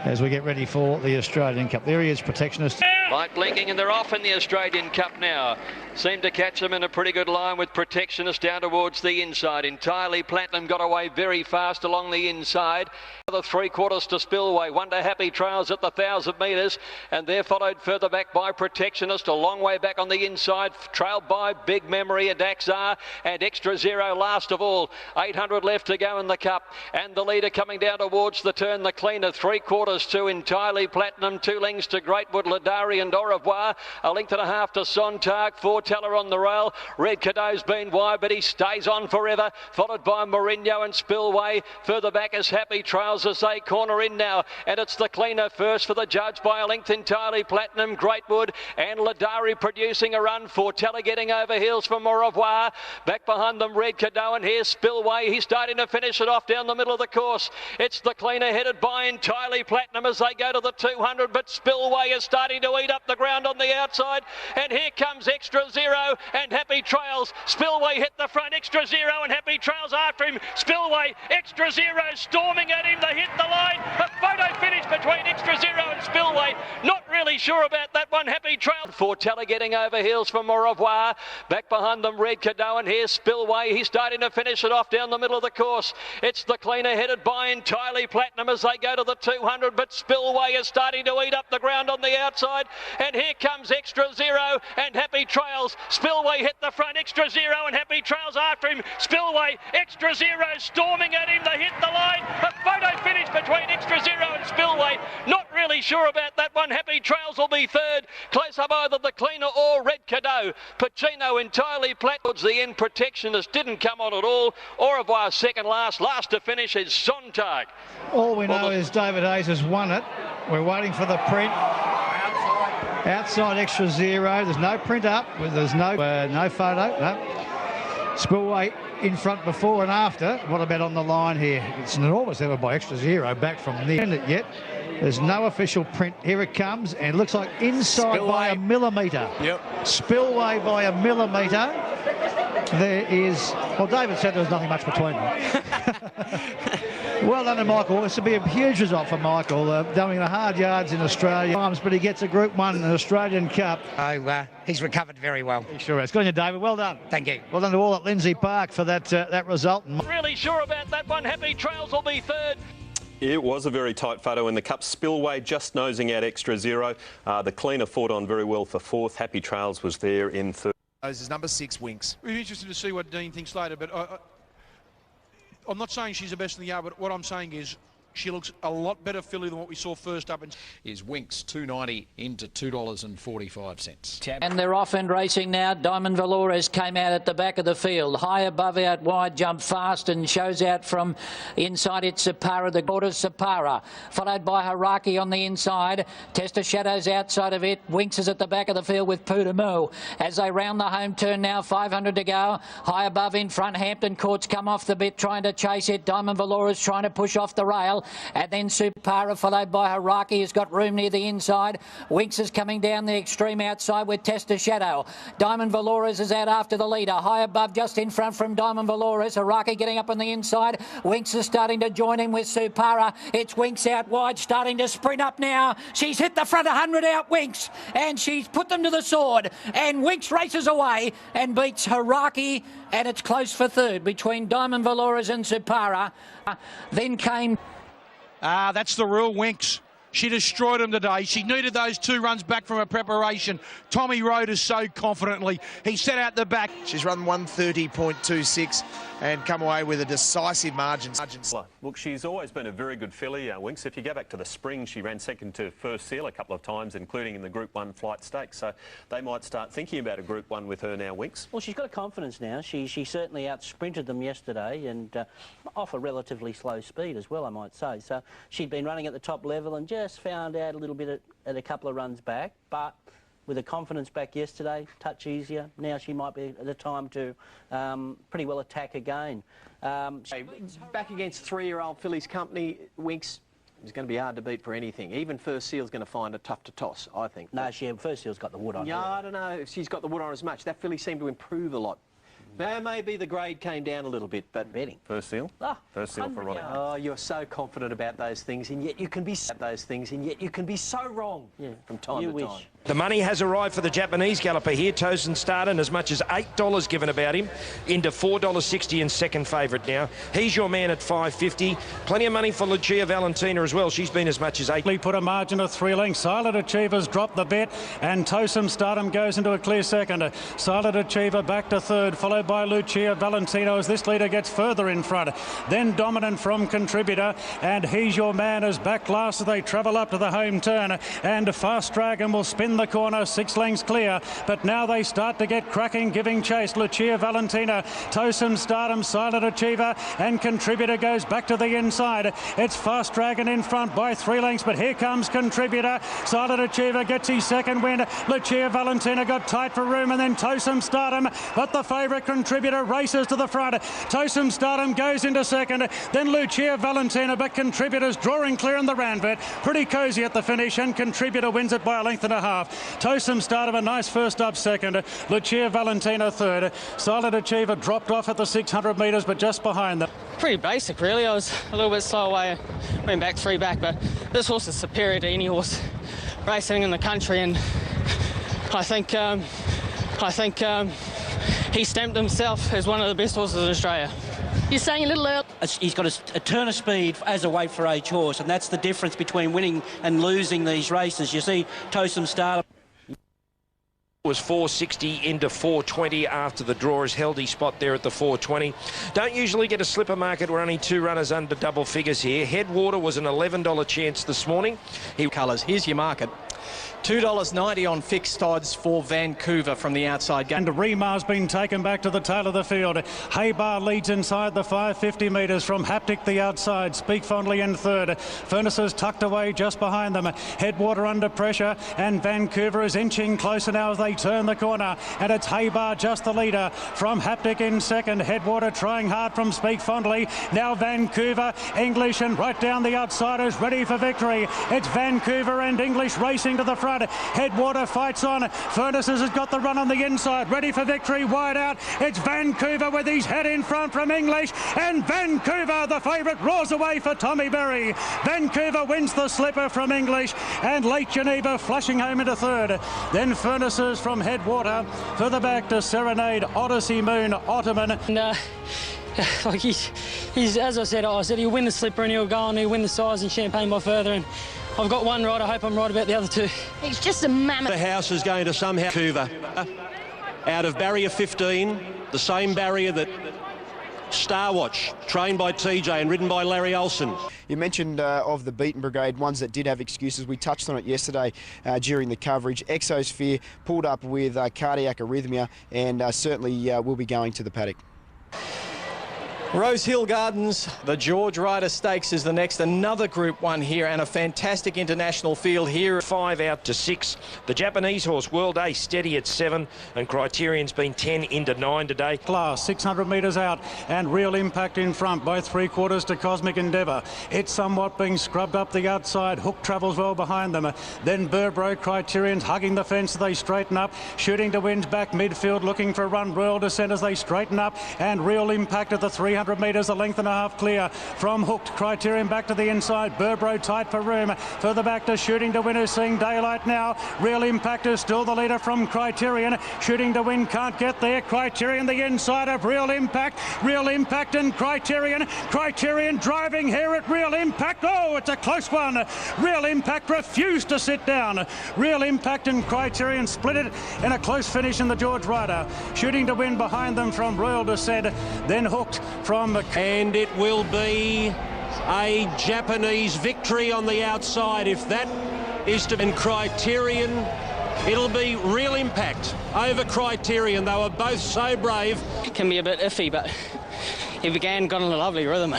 Speaker 1: as we get ready for the Australian Cup. There he is, Protectionist.
Speaker 2: Light blinking, and they're off in the Australian Cup now. Seem to catch them in a pretty good line with Protectionist down towards the inside. Entirely Platinum got away very fast along the inside. The 3/4 to Spillway. Wonder Happy Trails at the 1,000 metres, and they're followed further back by Protectionist, a long way back on the inside, trailed by Big Memory, Adaxar, and Extra Zero last of all. 800 left to go in the Cup, and the leader coming down towards the turn, the cleaner, 3/4 to Entirely Platinum, 2 lengths to Greatwood, Ladari and Au Revoir, a length and a half to Sontag, 4 Teller on the rail. Red Cadeau's been wide, but he stays on forever, followed by Mourinho and Spillway. Further back is Happy Trails as they corner in now, and it's the cleaner first for the judge by a length. Entirely Platinum, Greatwood and Ladari producing a run. 4 Teller getting over heels from Au Revoir. Back behind them, Red Cadeau, and here's Spillway. He's starting to finish it off down the middle of the course. It's the cleaner headed by Entirely Platinum as they go to the 200, but Spillway is starting to eat up the ground on the outside, and here comes Extra Zero and Happy Trails. Spillway hit the front, Extra Zero and Happy Trails after him. Spillway, Extra Zero storming at him, they hit the line. A photo finish between Extra Zero and Spillway. Not really sure about that one, Happy Trails. 4 Teller getting over heels from Au Revoir. Back behind them, Red Cadeau, and here's Spillway. He's starting to finish it off down the middle of the course. It's the cleaner headed by Entirely Platinum as they go to the 200, but Spillway is starting to eat up the ground on the outside, and here comes Extra Zero and Happy Trails. Spillway hit the front, Extra Zero and Happy Trails after him. Spillway, Extra Zero storming at him, they hit the line. A photo finish between Extra Zero and Spillway. Not really sure about that one. Happy Trails will be third. Close up either the cleaner or Red Cadeau. Pacino Entirely Platinum towards the end. Protectionist didn't come on at all. Au Revoir second last. Last to finish is Sontag.
Speaker 1: All we know is David Hayes has won it. We're waiting for the print. Outside Extra Zero. There's no print up. There's no photo. No. Spillway in front before and after. What about on the line here? It's an enormous effort by Extra Zero back from the end yet. There's no official print. Here it comes, and it looks like inside Spillway by a millimetre.
Speaker 7: Yep.
Speaker 1: Spillway by a millimetre. There is... Well, David said there was nothing much between them. Well done to Michael. This will be a huge result for Michael. Doing the hard yards in Australia times, but he gets a Group 1 in an Australian Cup.
Speaker 13: Oh, he's recovered very well.
Speaker 1: He sure has. Good on you, David. Well done.
Speaker 13: Thank you.
Speaker 1: Well done to all at Lindsay Park for that result.
Speaker 2: Not really sure about that one. Happy Trails will be third.
Speaker 5: It was a very tight photo in the Cup. Spillway just nosing out Extra Zero. The cleaner fought on very well for fourth. Happy Trails was there in third.
Speaker 7: This is number 6, Winks.
Speaker 8: We're interested to see what Dean thinks later, but I'm not saying she's the best in the yard, but what I'm saying is she looks a lot better filly than what we saw first up.
Speaker 14: Is Winks $2.90 into $2.45.
Speaker 9: And they're off and racing now. Diamond Valores came out at the back of the field. High above, out wide, jumped fast and shows out from inside. It's Sapara, the quarter Sapara. Followed by Haraki on the inside. Tester Shadows outside of it. Winks is at the back of the field with Pudamoo. As they round the home turn now, 500 to go. High above in front, Hampton Court's come off the bit trying to chase it. Diamond Valores trying to push off the rail. And then Supara followed by Haraki, has got room near the inside. Winks is coming down the extreme outside with Tester Shadow. Diamond Valores is out after the leader. High above, just in front from Diamond Valores. Haraki getting up on the inside. Winks is starting to join in with Supara. It's Winks out wide, starting to sprint up now. She's hit the front 100 out, Winks, and she's put them to the sword. And Winks races away and beats Haraki, and it's close for third between Diamond Valores and Supara. Then came...
Speaker 8: That's the rule, Winks. She destroyed him today. She needed those 2 runs back from her preparation. Tommy rode her so confidently. He set out the back.
Speaker 7: She's run 130.26 and come away with a decisive margin.
Speaker 5: Look, she's always been a very good filly, Winks. If you go back to the spring, she ran second to First Seal a couple of times, including in the Group 1 Flight Stakes. So they might start thinking about a Group 1 with her now, Winks.
Speaker 4: Well, she's got a confidence now. She certainly out-sprinted them yesterday and off a relatively slow speed as well, I might say. So she'd been running at the top level and just found out a little bit at a couple of runs back, but with her confidence back yesterday, touch easier. Now she might be at the time to pretty well attack again.
Speaker 24: Back against 3-year-old fillies company, Winks is going to be hard to beat for anything. Even First Seal's going to find it tough to toss, I think.
Speaker 4: No, First Seal's got the wood on her.
Speaker 24: Yeah, I don't know if she's got the wood on as much. That filly seemed to improve a lot. Now, maybe the grade came down a little bit, but betting.
Speaker 5: First Seal? First Seal for Ronnie.
Speaker 24: Oh, you're so confident about those things, and yet you can be so wrong from time to time.
Speaker 11: The money has arrived for the Japanese galloper here. Tosin Stardom, as much as $8 given about him, into $4.60 in second favourite now. He's your man at $5.50. Plenty of money for Lucia Valentina as well. She's been as much as $8.
Speaker 15: Put a margin of 3 lengths. Silent Achiever's dropped the bet, and Tosin Stardom goes into a clear second. Silent Achiever back to third, followed by Lucia Valentino as this leader gets further in front. Then Dominant from Contributor, and He's Your Man is back last as they travel up to the home turn, and Fast Dragon will spin the corner 6 lengths clear, but now they start to get cracking, giving chase. Lucia Valentina, Tosin Stardom, Silent Achiever, and Contributor goes back to the inside. It's Fast Dragon in front by 3 lengths, but here comes Contributor. Silent Achiever gets his second win. Lucia Valentina got tight for room, and then Tosin Stardom, but the favourite Contributor races to the front. Tosin Stardom goes into second, then Lucia Valentina, but Contributor's drawing clear in the Ranvet. Pretty cosy at the finish, and Contributor wins it by 1.5 lengths. Tosin Stardom a nice first up second. Lucia Valentina third. Silent Achiever dropped off at the 600 metres, but just behind them.
Speaker 17: Pretty basic, really. I was a little bit slow away, went back 3 back, but this horse is superior to any horse racing in the country, and I think he stamped himself as one of the best horses in Australia.
Speaker 4: You're saying a little early. He's got a turn of speed as a weight for age horse, and that's the difference between winning and losing these races. You see Tosin Stardom
Speaker 11: was 4.60 into 4.20 after the draw. Has held his spot there at the 4.20. Don't usually get a slipper market where only 2 runners under double figures here. Headwater was an $11 chance this morning.
Speaker 24: Colours. Here's your market. $2.90 on fixed odds for Vancouver from the outside gate.
Speaker 15: And Remar's been taken back to the tail of the field. Haybar leads inside the 550 metres from Haptic the outside. Speak Fondly in third. Furnaces tucked away just behind them. Headwater under pressure, and Vancouver is inching closer now as they turn the corner. And it's Haybar just the leader from Haptic in second. Headwater trying hard from Speak Fondly. Now Vancouver, English, and right down the outsiders ready for victory. It's Vancouver and English racing to the front. Headwater fights on. Furnaces has got the run on the inside, ready for victory, wide out. It's Vancouver with his head in front from English, and Vancouver, the favourite, roars away for Tommy Berry. Vancouver wins the slipper from English, and Late Geneva flashing home into third. Then Furnaces from Headwater, further back to Serenade, Odyssey Moon, Ottoman.
Speaker 17: Like he's as I said he'll win the slipper and he'll go on, he'll win the size and Champagne by further, and I've got one right. I hope I'm right about the other 2.
Speaker 20: It's just a mammoth.
Speaker 25: The house is going to somehow Vancouver out of barrier 15, the same barrier that Star Watch, trained by TJ and ridden by Larry Olsen.
Speaker 21: You mentioned of the Beaten Brigade, ones that did have excuses. We touched on it yesterday during the coverage. Exosphere pulled up with cardiac arrhythmia, and certainly will be going to the paddock.
Speaker 24: Rose Hill Gardens, the George Ryder Stakes is the next. Another Group 1 here, and a fantastic international field here.
Speaker 11: 5 out to 6. The Japanese horse World Ace steady at 7, and Criterion's been 10 into 9 today.
Speaker 15: Class 600 metres out, and Real Impact in front by 3/4 to Cosmic Endeavour. It's somewhat being scrubbed up the outside. Hook travels well behind them. Then Burbro, Criterion's hugging the fence as they straighten up. Shooting to Wind's back midfield, looking for a run. Royal Descent as they straighten up, and Real Impact at the 300 300 metres, a length and a half clear from Hooked. Criterion back to the inside. Burbro tight for room. Further back to Shooting to Win, who's seeing daylight now. Real Impact is still the leader from Criterion. Shooting to Win can't get there. Criterion the inside of Real Impact. Real Impact and Criterion. Criterion driving here at Real Impact. Oh, it's a close one. Real Impact refused to sit down. Real Impact and Criterion split it in a close finish in the George Ryder. Shooting to Win behind them from Royal Descent. Then Hooked from...
Speaker 25: And it will be a Japanese victory on the outside. If that is to be Criterion, it'll be Real Impact over Criterion. They were both so brave.
Speaker 17: It can be a bit iffy, but he began, got in a lovely rhythm.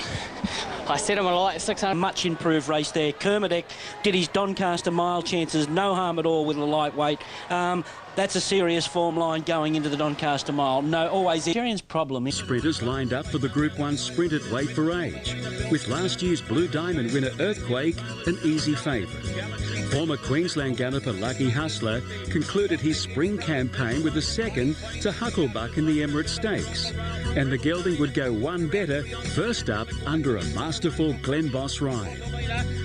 Speaker 17: I set him a light 600.
Speaker 4: Much improved race there. Kermadec did his Doncaster mile chances, no harm at all with the lightweight. That's a serious form line going into the Doncaster mile. No, always Criterion problem.
Speaker 3: Sprinters lined up for the Group 1 sprint at Weight for Age, with last year's Blue Diamond winner Earthquake an easy favourite. Former Queensland galloper Lucky Hustler concluded his spring campaign with a second to Hucklebuck in the Emirates Stakes, and the gelding would go one better first up under a masterful Glen Boss ride.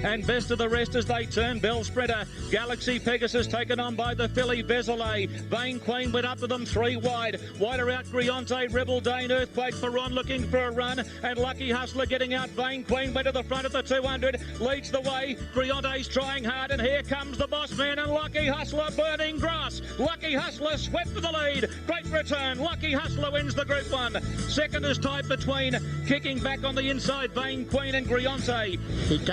Speaker 16: And best of the rest as they turn. Bell Spreader, Galaxy Pegasus taken on by the filly Vezelay. Vain Queen went up to them 3 wide. Wider out Griante, Rebel Dane, Earthquake Ferron looking for a run. And Lucky Hustler getting out. Vain Queen went to the front of the 200. Leads the way. Griante's trying hard. And here comes the boss man and Lucky Hustler burning grass. Lucky Hustler swept to the lead. Great return. Lucky Hustler wins the Group 1. Second is tied between kicking back on the inside Vain Queen and Griante.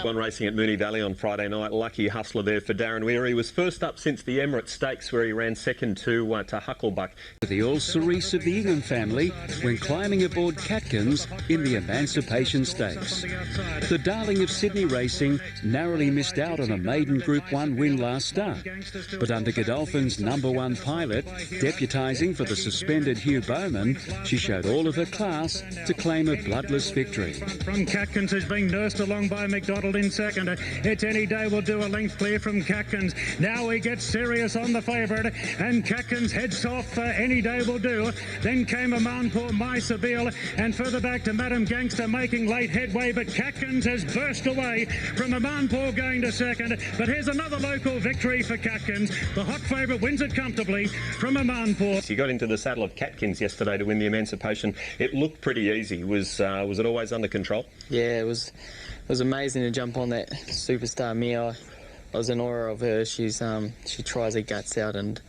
Speaker 5: One racing at Moonee Valley on Friday night. Lucky Hustler there for Darren Weir. He was first up since the Emirates Stakes, where he ran second to Hucklebuck.
Speaker 3: The All Cerise of the Ingham family when climbing aboard Catkins in the Emancipation Stakes. The darling of Sydney racing narrowly missed out on a maiden Group 1 win last start, but under Godolphin's #1 pilot, deputising for the suspended Hugh Bowman, she showed all of her class to claim a bloodless victory.
Speaker 15: From Catkins, who's being nursed along by McDonald in second. It's Any Day will do a length clear from Catkins. Now he gets serious on the favourite, and Catkins heads off. Any Day will do. Then came Amanpour, My Sabile, and further back to Madam Gangster making late headway, but Catkins has burst away from Amanpour going to second. But here's another local victory for Catkins. The hot favourite wins it comfortably from Amanpour.
Speaker 5: He got into the saddle of Catkins yesterday to win the Emancipation. It looked pretty easy. Was it always under control?
Speaker 20: Yeah, it was amazing to jump on that superstar mare. I was in awe of her. She tries her guts out and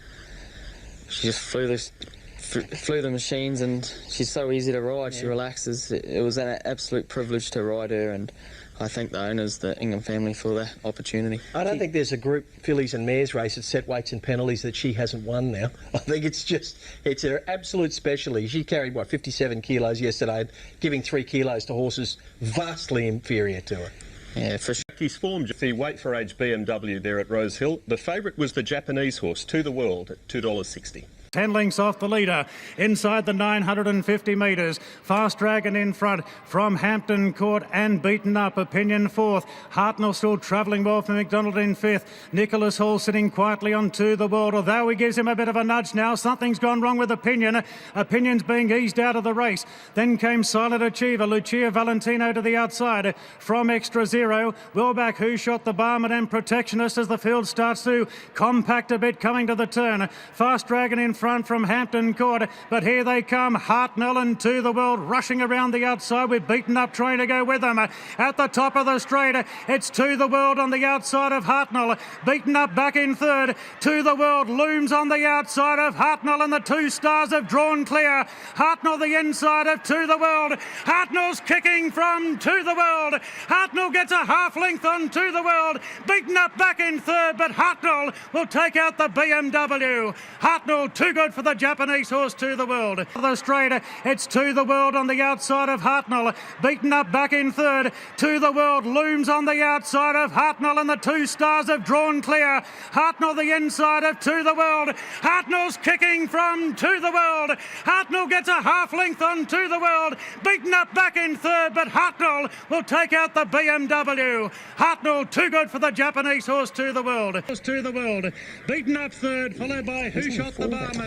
Speaker 20: she just flew the machines, and she's so easy to ride. Yeah. She relaxes. It was an absolute privilege to ride her, and I thank the owners, the Ingham family, for the opportunity.
Speaker 24: I don't think there's a group fillies and mares race at set weights and penalties that she hasn't won now. I think it's her absolute specialty. She carried, 57 kilos yesterday, giving 3 kilos to horses vastly inferior to her.
Speaker 20: Yeah, for sure.
Speaker 5: He's formed the Weight for Age BMW there at Rose Hill. The favourite was the Japanese horse, To the World, at $2.60.
Speaker 15: 10 lengths off the leader, inside the 950 metres. Fast Dragon in front from Hampton Court and beaten up. Opinion fourth. Hartnell still travelling well for McDonald in fifth. Nicholas Hall sitting quietly on To the World, although he gives him a bit of a nudge now. Something's gone wrong with Opinion. Opinion's being eased out of the race. Then came Silent Achiever. Lucia Valentino to the outside from Extra Zero. Wilback, Who Shot the Barman, and Protectionist as the field starts to compact a bit coming to the turn. Fast Dragon in front from Hampton Court, but here they come, Hartnell and To the World rushing around the outside with beaten up trying to go with them. At the top of the straight, it's To the World on the outside of Hartnell, beaten up back in third. To the World looms on the outside of Hartnell, and the 2 stars have drawn clear. Hartnell the inside of To the World. Hartnell's kicking from To the World. Hartnell gets a half length on To the World, beaten up back in third, but Hartnell will take out the BMW. Hartnell too good for the Japanese horse To the World. The straight, it's To the World on the outside of Hartnell, beaten up back in third. To the World looms on the outside of Hartnell, and the 2 stars have drawn clear. Hartnell the inside of To the World. Hartnell's kicking from To the World. Hartnell gets a half length on To the World, beaten up back in third, but Hartnell will take out the BMW. Hartnell too good for the Japanese horse To the World. To the World, beaten up third, followed by Who Shot the Barman.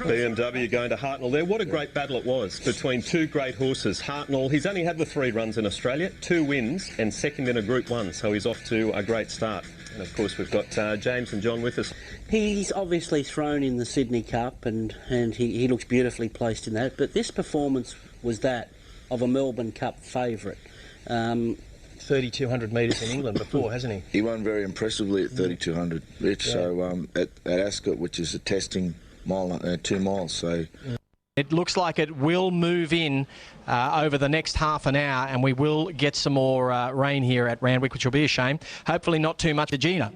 Speaker 5: BMW going to Hartnell there. What a great battle it was between two great horses. Hartnell, he's only had the 3 runs in Australia, 2 wins and second in a Group 1, so he's off to a great start. And of course we've got James and John with us.
Speaker 4: He's obviously thrown in the Sydney Cup and he looks beautifully placed in that, but this performance was that of a Melbourne Cup favourite.
Speaker 24: 3,200 metres in England before, hasn't he?
Speaker 6: He won very impressively at 3,200, Rich. Yeah. So at Ascot, which is a testing mile, 2 miles. So
Speaker 10: it looks like it will move in over the next half an hour, and we will get some more rain here at Randwick, which will be a shame. Hopefully not too much. Gina.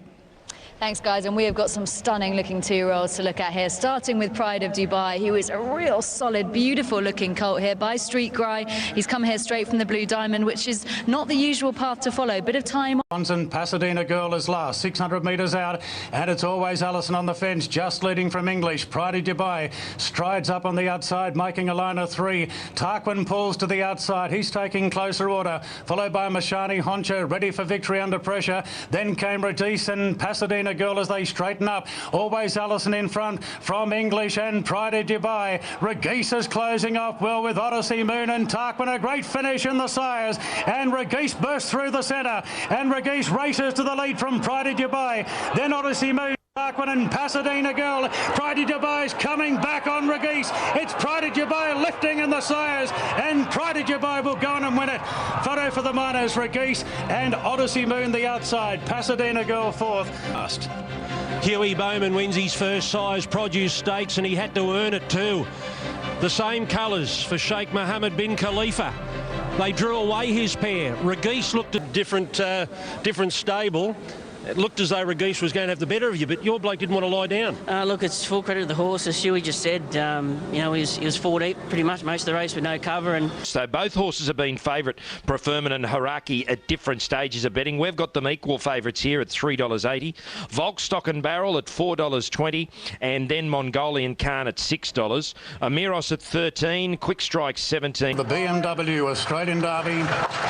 Speaker 12: Thanks, guys, and we have got some stunning-looking 2-year-olds to look at here, starting with Pride of Dubai, who is a real solid, beautiful-looking colt here by Street Grey. He's come here straight from the Blue Diamond, which is not the usual path to follow. Bit of time.
Speaker 15: And Pasadena Girl is last, 600 metres out, and it's Always Allison on the fence, just leading from English. Pride of Dubai strides up on the outside, making a line of 3. Tarquin pulls to the outside. He's taking closer order, followed by Mashani Honcho, ready for victory under pressure. Then came Radice and Pasadena Girl as they straighten up. Always Allison in front from English and Pride of Dubai. Regis is closing off well with Odyssey Moon and Tarquin. A great finish in the sires, and Regis bursts through the centre, and Regis races to the lead from Pride of Dubai. Then Odyssey Moon, Tarquin and Pasadena Girl. Pride of Dubai is coming back on Regis. It's Pride of Dubai lifting in the sires, and Pride of Dubai will go on and win it. Photo for the Miners, Regis and Odyssey Moon the outside. Pasadena Girl fourth.
Speaker 25: Huey Bowman wins his first size produce stakes, and he had to earn it too. The same colours for Sheikh Mohammed bin Khalifa. They drew away his pair. Regis looked at different stable. It looked as though Regis was going to have the better of you, but your bloke didn't want to lie down.
Speaker 4: Look, it's full credit to the horse. As Huey just said, he was 4 deep pretty much most of the race with no cover. And
Speaker 11: so both horses have been favourite, Preferment and Haraki, at different stages of betting. We've got them equal favourites here at $3.80. Volk Stock and Barrel at $4.20, and then Mongolian Khan at $6. Amiros at $13, Quick Strike $17.
Speaker 15: The BMW Australian Derby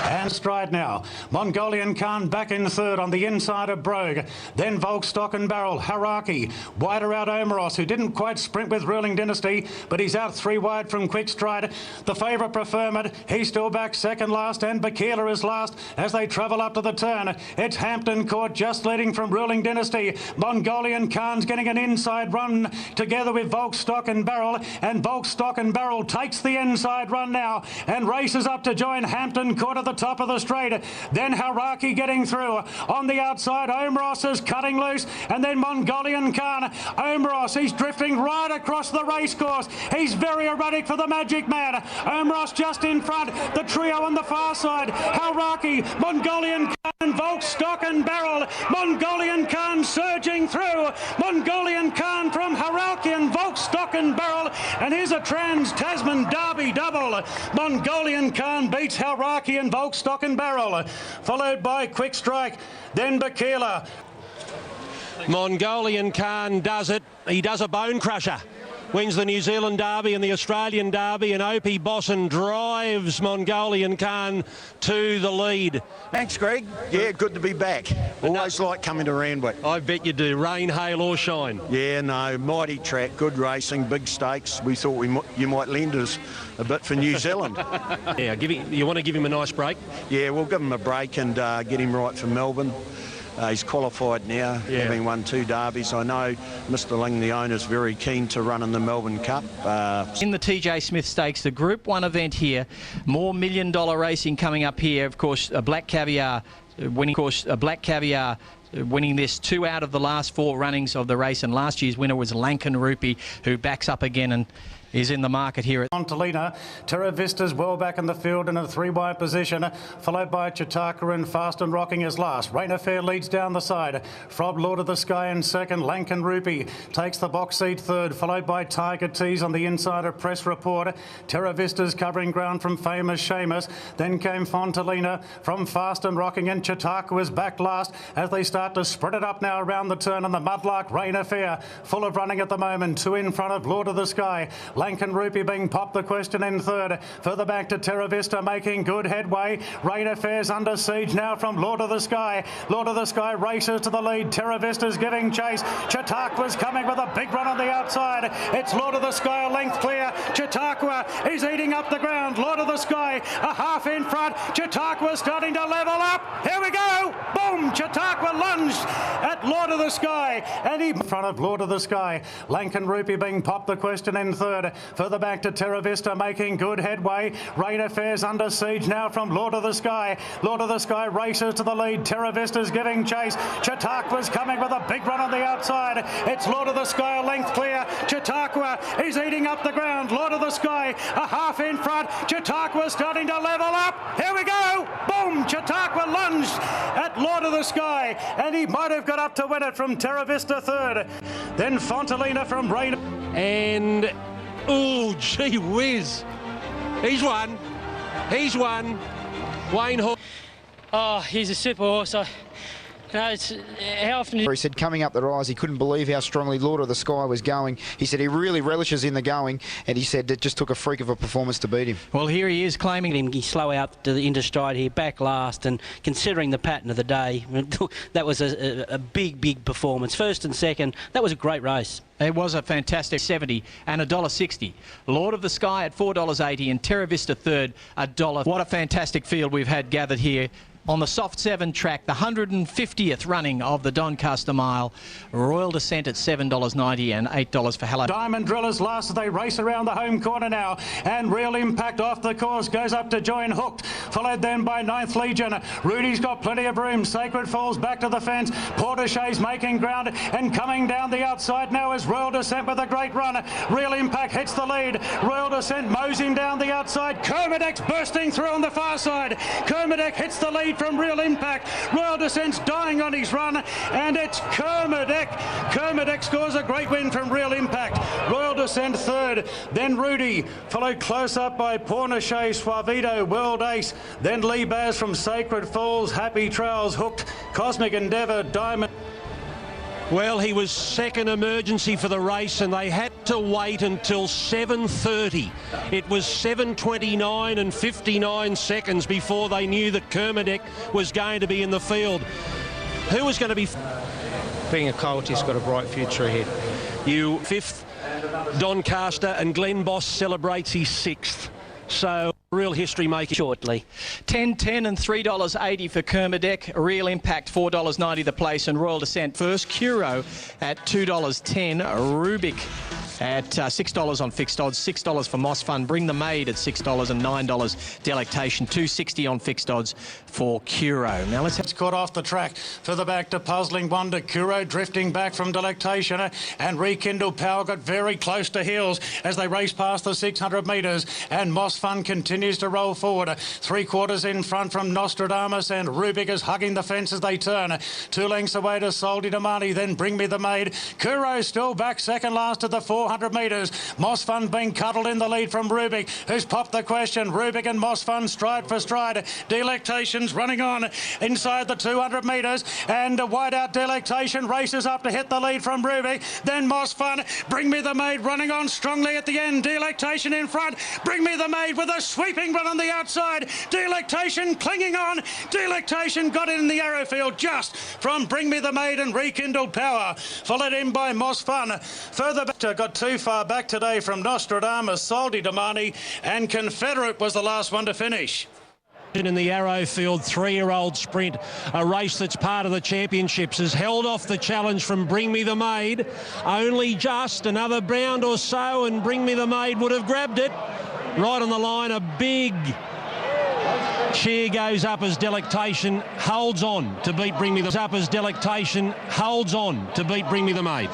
Speaker 15: and stride now. Mongolian Khan back in third on the inside of Brogue. Then Volk Stock and Barrel, Haraki, wider out Omeros, who didn't quite sprint with Ruling Dynasty, but he's out 3 wide from Quick Stride. The favourite Preferment, he's still back second last, and Bakila is last as they travel up to the turn. It's Hampton Court just leading from Ruling Dynasty. Mongolian Khan's getting an inside run together with Volk Stock and Barrel, and Volk Stock and Barrel takes the inside run now and races up to join Hampton Court at the top of the straight. Then Haraki getting through. On the outside, Omeros is cutting loose, and then Mongolian Khan. Omeros, he's drifting right across the racecourse. He's very erratic for the Magic Man. Omeros just in front. The trio on the far side. Haraki, Mongolian Khan, and Volk Stock and Barrel. Mongolian Khan surging through. Mongolian Khan from Haraki and Volk Stock and Barrel. And here's a Trans-Tasman Derby double. Mongolian Khan beats Haraki and Volk Stock and Barrel, followed by Quick Strike. Then Bakila.
Speaker 25: Mongolian Khan does it. He does a bone crusher. Wins the New Zealand Derby and the Australian Derby, and Opie Bosson drives Mongolian Khan to the lead.
Speaker 22: Thanks, Greg. Yeah, good to be back. Always like coming to Randwick.
Speaker 25: I bet you do. Rain, hail or shine.
Speaker 22: Yeah, no, mighty track, good racing, big stakes. We thought you might lend us a bit for New Zealand.
Speaker 25: Yeah, you want to give him a nice break?
Speaker 22: Yeah, we'll give him a break and get him right for Melbourne. He's qualified now, having won 2 derbies. I know Mr. Ling, the owner, is very keen to run in the Melbourne Cup.
Speaker 10: In the TJ Smith Stakes, the Group 1 event here, more $1 million racing coming up here. Of course, Black Caviar winning. Winning this 2 out of the last 4 runnings of the race, and last year's winner was Lankan Rupee, who backs up again and is in the market here at
Speaker 15: Montellina. Terra Vista's well back in the field in a 3-wide position, followed by Chautauqua, and Fast and Rocking is last. Rain Affair leads down the side. Frob Lord of the Sky in second. Lankan Rupee takes the box seat third, followed by Tiger Tease on the inside of Press Report. Terra Vista's covering ground from Famous Seamus. Then came Fontellina from Fast and Rocking, and Chautauqua was back last as they start to spread it up now around the turn, and the Mudlark Rain Affair full of running at the moment. 2 in front of Lord of the Sky. Lankan Rupee being popped the question in third. Further back to Terra Vista making good headway. Rain Affairs under siege now from Lord of the Sky. Lord of the Sky races to the lead. Terra Vista's giving chase. Chautauqua's coming with a big run on the outside. It's Lord of the Sky a length clear. Chautauqua is eating up the ground. Lord of the Sky a half in front. Chautauqua starting to level up. Here we go. Boom. Chautauqua lunged at Lord of the Sky. And he in front of Lord of the Sky. Lankan Rupee being popped the question in third. Further back to Terra Vista making good headway. Rain Affairs under siege now from Lord of the Sky. Lord of the Sky races to the lead. Terra Vista's giving chase. Chautauqua's coming with a big run on the outside. It's Lord of the Sky a length clear. Chautauqua is eating up the ground. Lord of the Sky a half in front. Chautauqua starting to level up. Here we go. Boom. Chautauqua lunged at Lord of the Sky, and he might have got up to win it from Terra Vista third. Then Fontalina from Rain.
Speaker 25: And, oh, gee whiz. He's won. He's won. Wayne Hall.
Speaker 17: Oh, he's a super horse. It's, how often...
Speaker 21: He said coming up the rise, he couldn't believe how strongly Lord of the Sky was going. He said he really relishes in the going, and he said it just took a freak of a performance to beat him.
Speaker 4: Well, here he is claiming him. He slow out to the into stride here, back last, and considering the pattern of the day, that was a big performance. First and second, that was a great race.
Speaker 10: It was a fantastic 70 and $1.60. Lord of the Sky at $4.80 and Terra Vista third $1. What a fantastic field we've had gathered here on the Soft 7 track, the 150th running of the Doncaster Mile. Royal Descent at $7.90 and $8 for Hello.
Speaker 15: Diamond Drillers last as they race around the home corner now, and Real Impact off the course goes up to join Hooked, followed then by 9th Legion. Rudy's got plenty of room. Sacred falls back to the fence. Portaché's making ground, and coming down the outside now is Royal Descent with a great run. Real Impact hits the lead. Royal Descent moseying down the outside. Kermadec's bursting through on the far side. Kermadec hits the lead from Real Impact. Royal Descent's dying on his run, and it's Kermadec. Kermadec scores a great win from Real Impact. Royal Descent third, then Rudy, followed close up by Portacché, Suavito, World Ace, then Lee Baz from Sacred Falls, Happy Trails, Hooked, Cosmic Endeavour, Diamond.
Speaker 25: Well, he was second emergency for the race, and they had to wait until 7:30. It was 7:29 and 59 seconds before they knew that Kermadec was going to be in the field. Who was going to be...
Speaker 24: Being a colt, he's got a bright future ahead.
Speaker 25: You fifth, Doncaster, and Glenn Boss celebrates his sixth. So... real history making
Speaker 10: shortly. $10.10 and $3.80 for Kermadec. Real Impact $4.90 the place, and Royal Descent first. Curo at $2.10. Rubik at $6 on fixed odds. $6 for Moss Fun. Bring the Maid at $6 and $9 Delectation. $2.60 on fixed odds for Curo. Now let's...
Speaker 15: It's caught off the track. Further back to Puzzling Wonder. Curo drifting back from Delectation, and Rekindle Power got very close to heels as they race past the 600 metres, and Moss Fun continues to roll forward. 3/4 in front from Nostradamus, and Rubik is hugging the fence as they turn. 2 lengths away to Soldi Damani, then Bring Me the Maid. Curo still back second last at the 400 metres. Moss Fun being cuddled in the lead from Rubik, who's popped the question. Rubik and Moss Fun stride for stride. Delectation's running on inside the 200 metres, and a wide out Delectation races up to hit the lead from Rubik. Then Moss Fun, Bring Me the Maid running on strongly at the end. Delectation in front. Bring Me the Maid with a sweeping run on the outside. Delectation clinging on. Delectation got in the arrow field just from Bring Me the Maid and Rekindled Power, followed in by Moss Fun. Further back, got too far back today from Nostradamus, Soldi Damani, and Confederate was the last one to finish.
Speaker 25: In the Arrowfield 3-year-old sprint, a race that's part of the championships, has held off the challenge from Bring Me the Maid. Only just another bound or so, and Bring Me the Maid would have grabbed it. Right on the line, a big cheer goes up as Delectation holds on to beat Bring Me the Maid.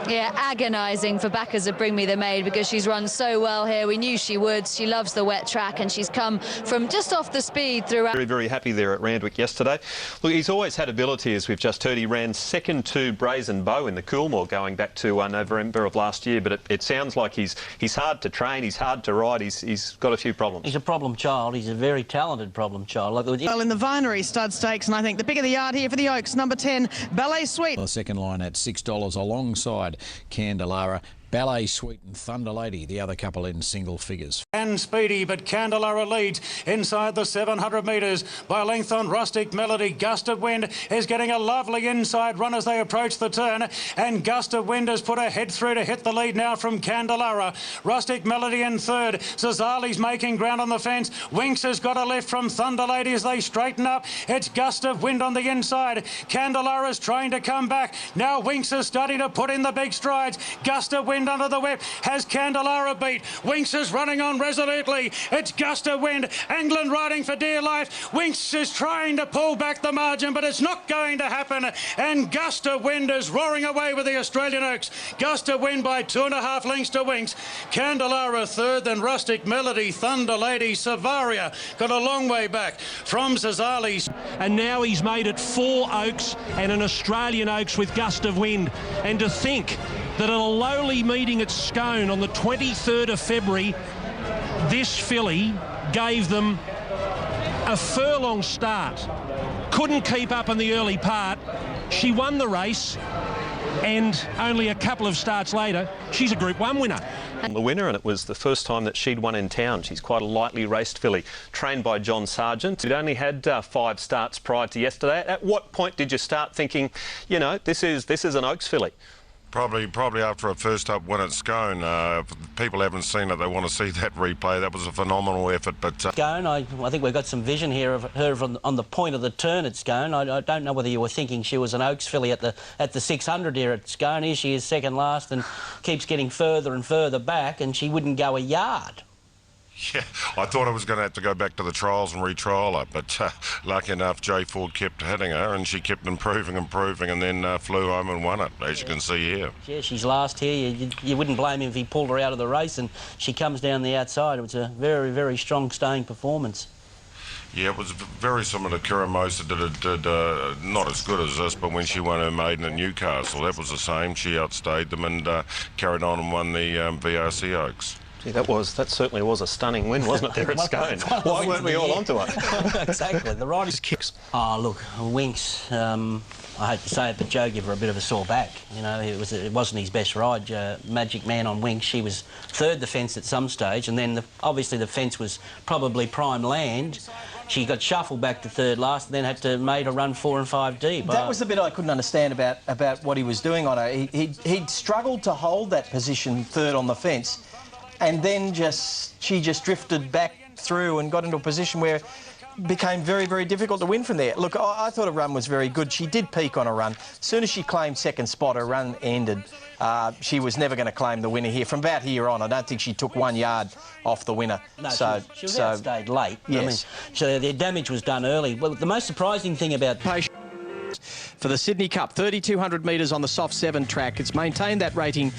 Speaker 12: Yeah, agonising for backers of Bring Me the Maid, because she's run so well here. We knew she would. She loves the wet track, and she's come from just off the speed throughout.
Speaker 5: Very happy there at Randwick yesterday. Look, he's always had ability, as we've just heard. He ran second to Brazen Bow in the Coolmore going back to November of last year, but it sounds like he's hard to train, he's hard to ride, he's got a few problems.
Speaker 4: He's a problem child. He's a very talented problem child.
Speaker 1: Well, in the Vinery Stud Stakes, and I think the pick of the yard here for the Oaks, number 10, Ballet Suite.
Speaker 14: The second line at $6 alongside Candelara. Ballet Suite and Thunder Lady, the other couple in single figures.
Speaker 15: And Speedy, but Candelara leads inside the 700 metres by length on Rustic Melody. Gust of Wind is getting a lovely inside run as they approach the turn, and Gust of Wind has put her head through to hit the lead now from Candelara. Rustic Melody in third. Zazali's making ground on the fence. Winks has got a lift from Thunder Lady as they straighten up. It's Gust of Wind on the inside. Candelara's trying to come back. Now Winks is starting to put in the big strides. Gust of Wind under the whip has Candelara beat. Winks is running on resolutely. It's Gust of Wind. England riding for dear life. Winks is trying to pull back the margin, but it's not going to happen. And Gust of Wind is roaring away with the Australian Oaks. Gust of Wind by 2.5 lengths to Winks. Candelara third, then Rustic Melody, Thunder Lady, Savaria got a long way back from Zazali.
Speaker 25: And now he's made it 4 Oaks and an Australian Oaks with Gust of Wind. And to think that at a lowly meeting at Scone on the 23rd of February, this filly gave them a furlong start. Couldn't keep up in the early part. She won the race, and only a couple of starts later, she's a Group 1 winner.
Speaker 5: The winner, and it was the first time that she'd won in town. She's quite a lightly raced filly, trained by John Sargent. He'd only had 5 starts prior to yesterday. At what point did you start thinking, you know, this is an Oaks filly?
Speaker 2: Probably after a first up win at Scone. People haven't seen it, they want to see that replay. That was a phenomenal effort. But
Speaker 4: Scone, I think we've got some vision here of her on the point of the turn at Scone. I don't know whether you were thinking she was an Oaks filly at the 600 here at Scone. Here she is second last and keeps getting further and further back, and she wouldn't go a yard.
Speaker 2: yeah, I thought I was going to have to go back to the trials and retrial her, but lucky enough, Jay Ford kept hitting her, and she kept improving, and then flew home and won it, as you can see here.
Speaker 4: Yeah, she's last here. You wouldn't blame him if he pulled her out of the race, and she comes down the outside. It was a very, very strong staying performance.
Speaker 2: Yeah, it was very similar to Kiramosa. Did not as good as this, but when she won her maiden at Newcastle, that was the same. She outstayed them and carried on and won the VRC Oaks.
Speaker 5: Gee, that certainly was a stunning win, wasn't it, there at Scone? Why weren't we all onto it?
Speaker 4: Exactly, the riders kicks. Oh, look, Winks, I hate to say it, but Joe gave her a bit of a sore back. You know, it wasn't his best ride. Magic Man on Winks, she was third the fence at some stage, and then obviously the fence was probably prime land. She got shuffled back to third last and then had to make a run 4 and 5 deep.
Speaker 10: That was the bit I couldn't understand about what he was doing on her. He'd struggled to hold that position third on the fence, and then she just drifted back through and got into a position where it became very, very difficult to win from there. Look, I thought her run was very good. She did peak on her run. As soon as she claimed second spot, her run ended. She was never going to claim the winner here. From about here on, I don't think she took 1 yard off the winner.
Speaker 4: No, she was outstayed late.
Speaker 10: Yes.
Speaker 4: I mean, so the damage was done early. Well, the most surprising thing about
Speaker 10: for the Sydney Cup, 3,200 metres on the soft 7 track. It's maintained that rating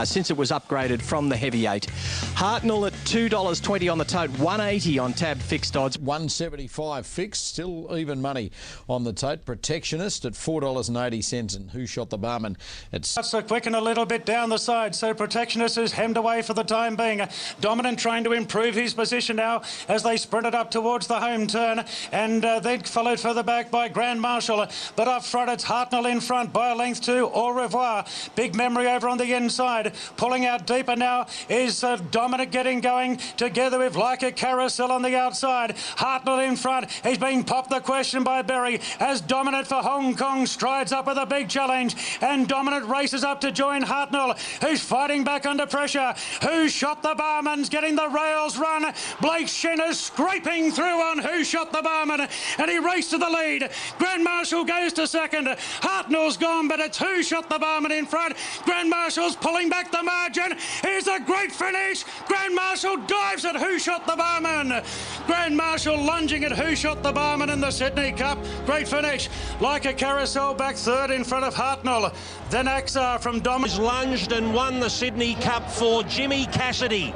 Speaker 10: since it was upgraded from the heavy 8. Hartnell at $2.20 on the tote, $1.80 on tab fixed odds.
Speaker 14: $1.75 fixed, still even money on the tote. Protectionist at $4.80, and Who Shot the Barman? It's
Speaker 15: to quicken a little bit down the side, so Protectionist is hemmed away for the time being. Dominant trying to improve his position now as they sprinted up towards the home turn, and then followed further back by Grand Marshal. But up front, it's Hartnell in front by a length to Au Revoir. Big Memory over on the inside. Pulling out deeper now is Dominic getting going together with Like a Carousel on the outside. Hartnell in front. He's being popped the question by Berry as Dominant for Hong Kong strides up with a big challenge, and Dominant races up to join Hartnell, who's fighting back under pressure. Who Shot the Barman's getting the rails run. Blake Shin is scraping through on Who Shot the Barman, and he raced to the lead. Grand Marshal goes to second. Hartnell's gone, but it's Who Shot the Barman in front. Grand Marshal's pulling back the margin. Here's a great finish. Grand Marshal dives at Who Shot the Barman. Grand Marshal lunging at Who Shot the Barman in the Sydney Cup. Great finish. Like a Carousel back third in front of Hartnell. Then Axar from Dominic
Speaker 25: lunged and won the Sydney Cup for Jimmy Cassidy.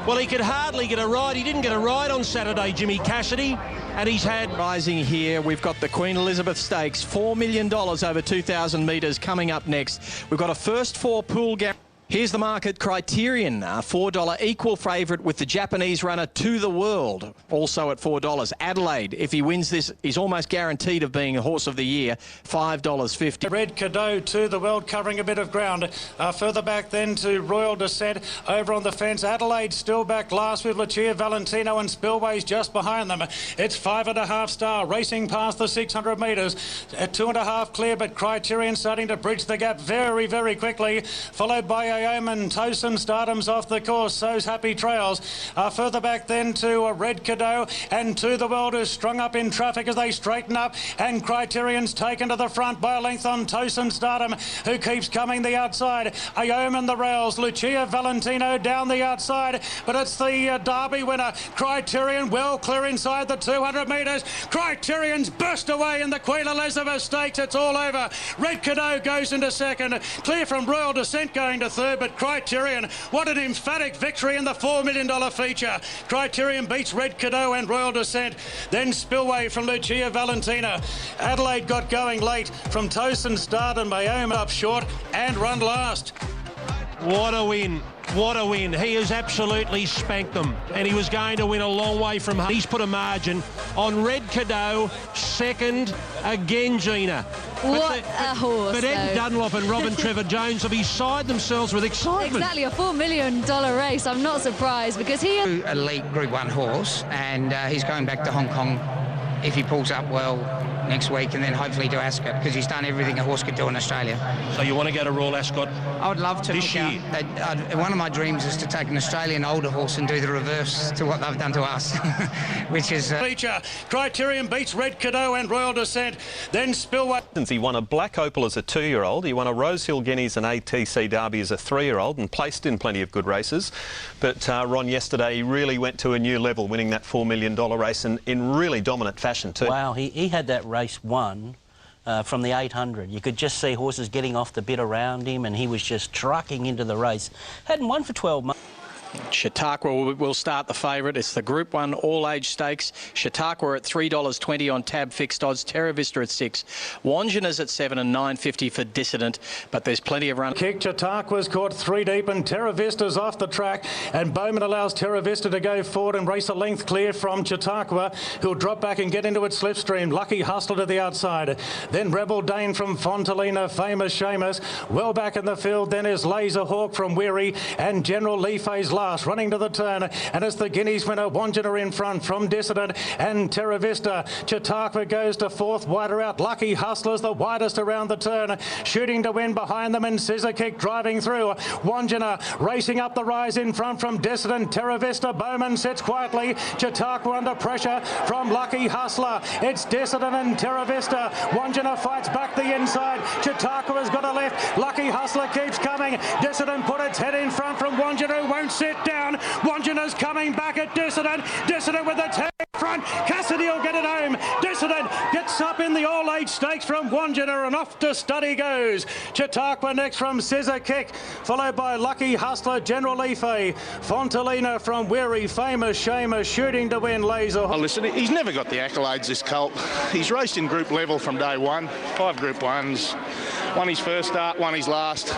Speaker 25: Well, he could hardly get a ride. He didn't get a ride on Saturday, Jimmy Cassidy, and he's had...
Speaker 10: Rising here, we've got the Queen Elizabeth Stakes, $4 million over 2,000 metres coming up next. We've got a first 4 pool guarantee. Here's the market. Criterion, $4 equal favourite with the Japanese runner To The World, also at $4. Adelaide, if he wins this, he's almost guaranteed of being a horse of the year, $5.50.
Speaker 15: Red Cadeau, To The World, covering a bit of ground. Further back then to Royal Descent over on the fence. Adelaide still back last with Lucia Valentino, and Spillway's just behind them. It's 5.5 star racing past the 600 metres. At 2.5 clear, but Criterion starting to bridge the gap very, very quickly, followed by Aoman. Tosin Stardom's off the course, so's Happy Trails. Further back then to Red Cadeau, and To The World is strung up in traffic as they straighten up, and Criterion's taken to the front by a length on Tosin Stardom, who keeps coming the outside. Aoman the rails, Lucia Valentino down the outside, but it's the Derby winner, Criterion, well clear inside the 200 metres. Criterion's burst away in the Queen Elizabeth Stakes. It's all over. Red Cadeau goes into second, clear from Royal Descent going to third, but Criterion, what an emphatic victory in the $4 million feature. Criterion beats Red Cadeau and Royal Descent. Then Spillway from Lucia Valentina. Adelaide got going late from Tosin Stardom, Aoman up short and run last.
Speaker 25: What a win. What a win. He has absolutely spanked them, and he was going to win a long way from home. He's put a margin on Red Cadeau, second again, Gina.
Speaker 12: What a horse,
Speaker 25: But Ed Dunlop and Robin Trevor Jones are beside themselves with excitement.
Speaker 12: Exactly, a $4 million race. I'm not surprised because he is
Speaker 9: elite Group 1 horse, and he's going back to Hong Kong if he pulls up well next week, and then hopefully to Ascot, because he's done everything a horse could do in Australia.
Speaker 25: So you want to go to Royal Ascot?
Speaker 9: I would love to.
Speaker 25: This year?
Speaker 9: One of my dreams is to take an Australian older horse and do the reverse to what they've done to us, which is...
Speaker 15: Feature. Criterion beats Red Cadeau and Royal Descent. Then Spillway.
Speaker 5: He won a Black Opal as a 2-year-old. He won a Rosehill Guineas and ATC Derby as a 3-year-old and placed in plenty of good races. But Ron, yesterday he really went to a new level, winning that $4 million race in really dominant fashion too.
Speaker 4: Wow, he had that race won from the 800. You could just see horses getting off the bit around him, and he was just trucking into the race. Hadn't won for 12 months.
Speaker 10: Chautauqua will start the favourite. It's the Group 1 all-age stakes. Chautauqua at $3.20 on tab fixed odds. Terra Vista at $6. Wandjina's at $7 and $9.50 for Dissident. But there's plenty of run.
Speaker 15: Kick. Chautauqua's caught 3 deep, and Terra Vista's off the track. And Bowman allows Terra Vista to go forward and race a length clear from Chautauqua, who'll drop back and get into its slipstream. Lucky Hustler to the outside. Then Rebel Dane from Fontalina. Famous Seamus. Well back in the field then is Laser Hawk from Weary, and General Leafay's last, running to the turn, and it's the Guineas winner Wandjina in front from Dissident and Terra Vista. Chautauqua goes to fourth, wider out. Lucky Hustler's the widest around the turn, shooting to win behind them, and Scissor Kick driving through. Wandjina racing up the rise in front from Dissident. Terra Vista. Bowman sits quietly. Chautauqua under pressure from Lucky Hustler. It's Dissident and Terra Vista. Wandjina fights back the inside. Chautauqua's got a left. Lucky Hustler keeps coming. Dissident put its head in front from Wandjina, who won't sit down. Wandjina's coming back at Dissident. Dissident with its head in front. Cassidy will get it home. Dissident gets up in the all-age stakes from Wandjina, and off to Study goes. Chautauqua next from Scissor Kick, followed by Lucky Hustler, General Leafay, Fontalina from Weary, Famous Seamus, shooting to win Laser.
Speaker 13: Oh, listen, he's never got the accolades, this colt. He's raced in group level from day one, 5 Group 1s. Won his first start, won his last.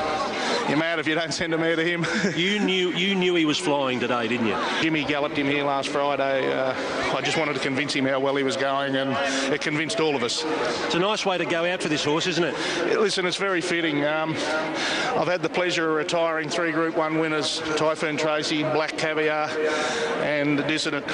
Speaker 13: You're mad if you don't send a mare to him.
Speaker 25: You knew he was flying today, didn't you?
Speaker 13: Jimmy galloped him here last Friday. I just wanted to convince him how well he was going, and it convinced all of us.
Speaker 25: It's a nice way to go out for this horse, isn't it?
Speaker 13: Listen, it's very fitting. I've had the pleasure of retiring 3 Group 1 winners, Typhoon Tracy, Black Caviar and Dissident.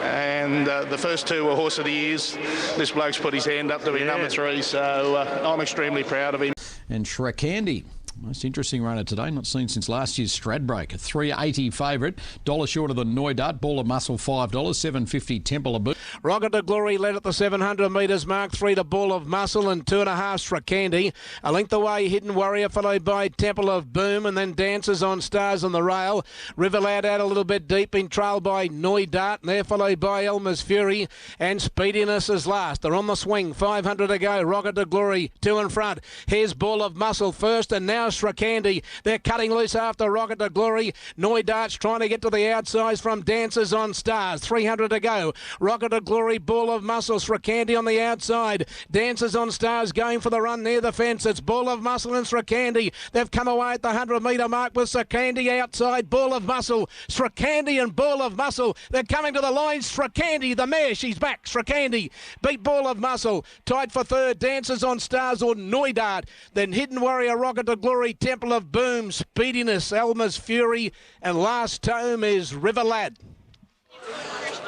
Speaker 13: And the first 2 were Horse of the Years. This bloke's put his hand up to be number 3, so I'm extremely proud of him.
Speaker 14: And Shrekandy, most interesting runner today, not seen since last year's Stradbroke. A $3.80 favourite, $1 shorter than Noidart. Ball of Muscle $5, $7.50 Temple of Boot.
Speaker 18: Rocket to Glory led at the 700 metres mark, 3 to Ball of Muscle and 2.5 Shrekandy. A length away, Hidden Warrior, followed by Temple of Boom, and then Dancers on Stars on the rail. River Lad out a little bit deep, in trail by Noidart, and they're followed by Elmer's Fury, and Speediness is last. They're on the swing, 500 to go. Rocket to Glory, 2 in front. Here's Ball of Muscle first, and now house, Rakandi. They're cutting loose after Rocket to Glory. Noi Darts trying to get to the outsides from Dancers on Stars. 300 to go. Rocket to Glory, Ball of Muscles. Rakandi on the outside. Dancers on Stars going for the run near the fence. It's Ball of Muscle and Rakandi. They've come away at the 100-metre mark with Rakandi outside. Ball of Muscle. Rakandi and Ball of Muscle. They're coming to the line. Rakandi, the mare, she's back. Rakandi beat Ball of Muscle. Tied for third. Dancers on Stars or Noi Dart. Then Hidden Warrior, Rocket to Glory, Temple of Boom, Speediness, Elmer's Fury, and last tome is River Lad.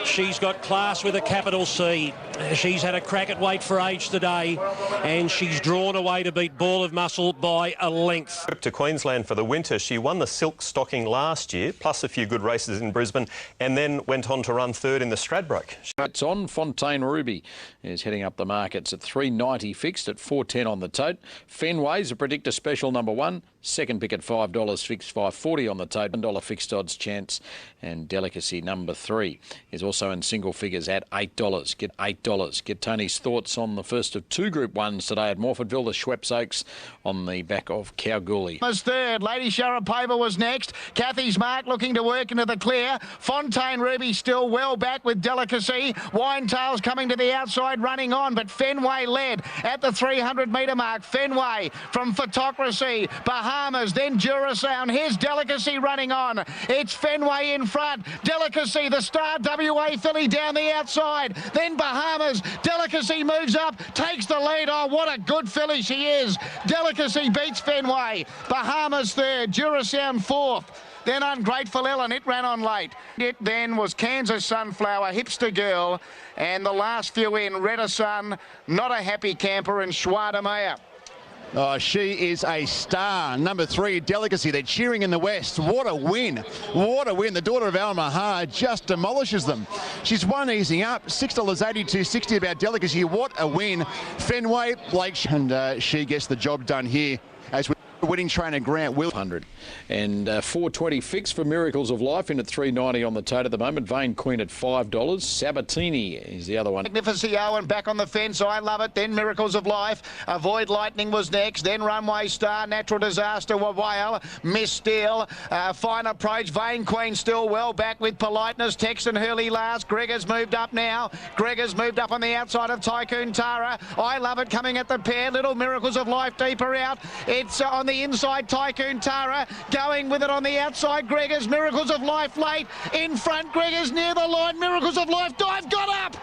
Speaker 25: She's got class with a capital C. She's had a crack at Weight for Age today, and she's drawn away to beat Ball of Muscle by a length.
Speaker 5: Trip to Queensland for the winter. She won the Silk Stocking last year, plus a few good races in Brisbane, and then went on to run third in the Stradbroke.
Speaker 14: It's on. Fontaine Ruby is heading up the markets at $3.90 fixed at $4.10 on the tote. Fenway's a predictor special number one. Second pick at $5 fixed, $5.40 on the tote. $1 fixed odds chance. And Delicacy number 3 is also in single figures at $8. Get $8. Get Tony's thoughts on the first of two Group 1s today at Morfordville. The Schweppes Oaks on the back of Kalgoorlie.
Speaker 7: Was third. Lady Sharapova was next. Kathy's Mark looking to work into the clear. Fontaine Ruby still well back with Delicacy. Winetails coming to the outside, running on, but Fenway led at the 300-metre mark. Fenway from Photocracy. Bahamas, then Durasound. Here's Delicacy running on. It's Fenway in front. Delicacy, the star WA filly down the outside. Then Bahamas. Delicacy moves up, takes the lead. Oh, what a good filly she is. Delicacy beats Fenway. Bahamas third. Durasound fourth. Then Ungrateful Ellen, it ran on late. It then was Kansas Sunflower, Hipster Girl, and the last few in, Retta Sun, Not a Happy Camper, and Schwa de Meyer.
Speaker 8: Oh, she is a star. Number 3, Delicacy. They're cheering in the West. What a win. What a win. The daughter of Al Mahar just demolishes them. She's one easing up. $6.82.60 about Delicacy. What a win. Fenway, Blake, and she gets the job done here as we winning trainer Grant Will.
Speaker 14: 100 and $4.20 fixed for Miracles of Life in at $3.90 on the tote at the moment. Vain Queen at $5. Sabatini is the other one.
Speaker 7: Magnificio and back on the fence. I Love It. Then Miracles of Life. Avoid Lightning was next. Then Runway Star. Natural Disaster. Wawale. Miss Steel. Fine Approach. Vain Queen still well back with Politeness. Texan Hurley last. Gregor's moved up now. Gregor's moved up on the outside of Tycoon Tara. I Love It coming at the pair. Little Miracles of Life deeper out. It's on the inside, Tycoon Tara going with it on the outside. Gregor's Miracles of Life late in front. Gregor's near the line. Miracles of Life dive got up.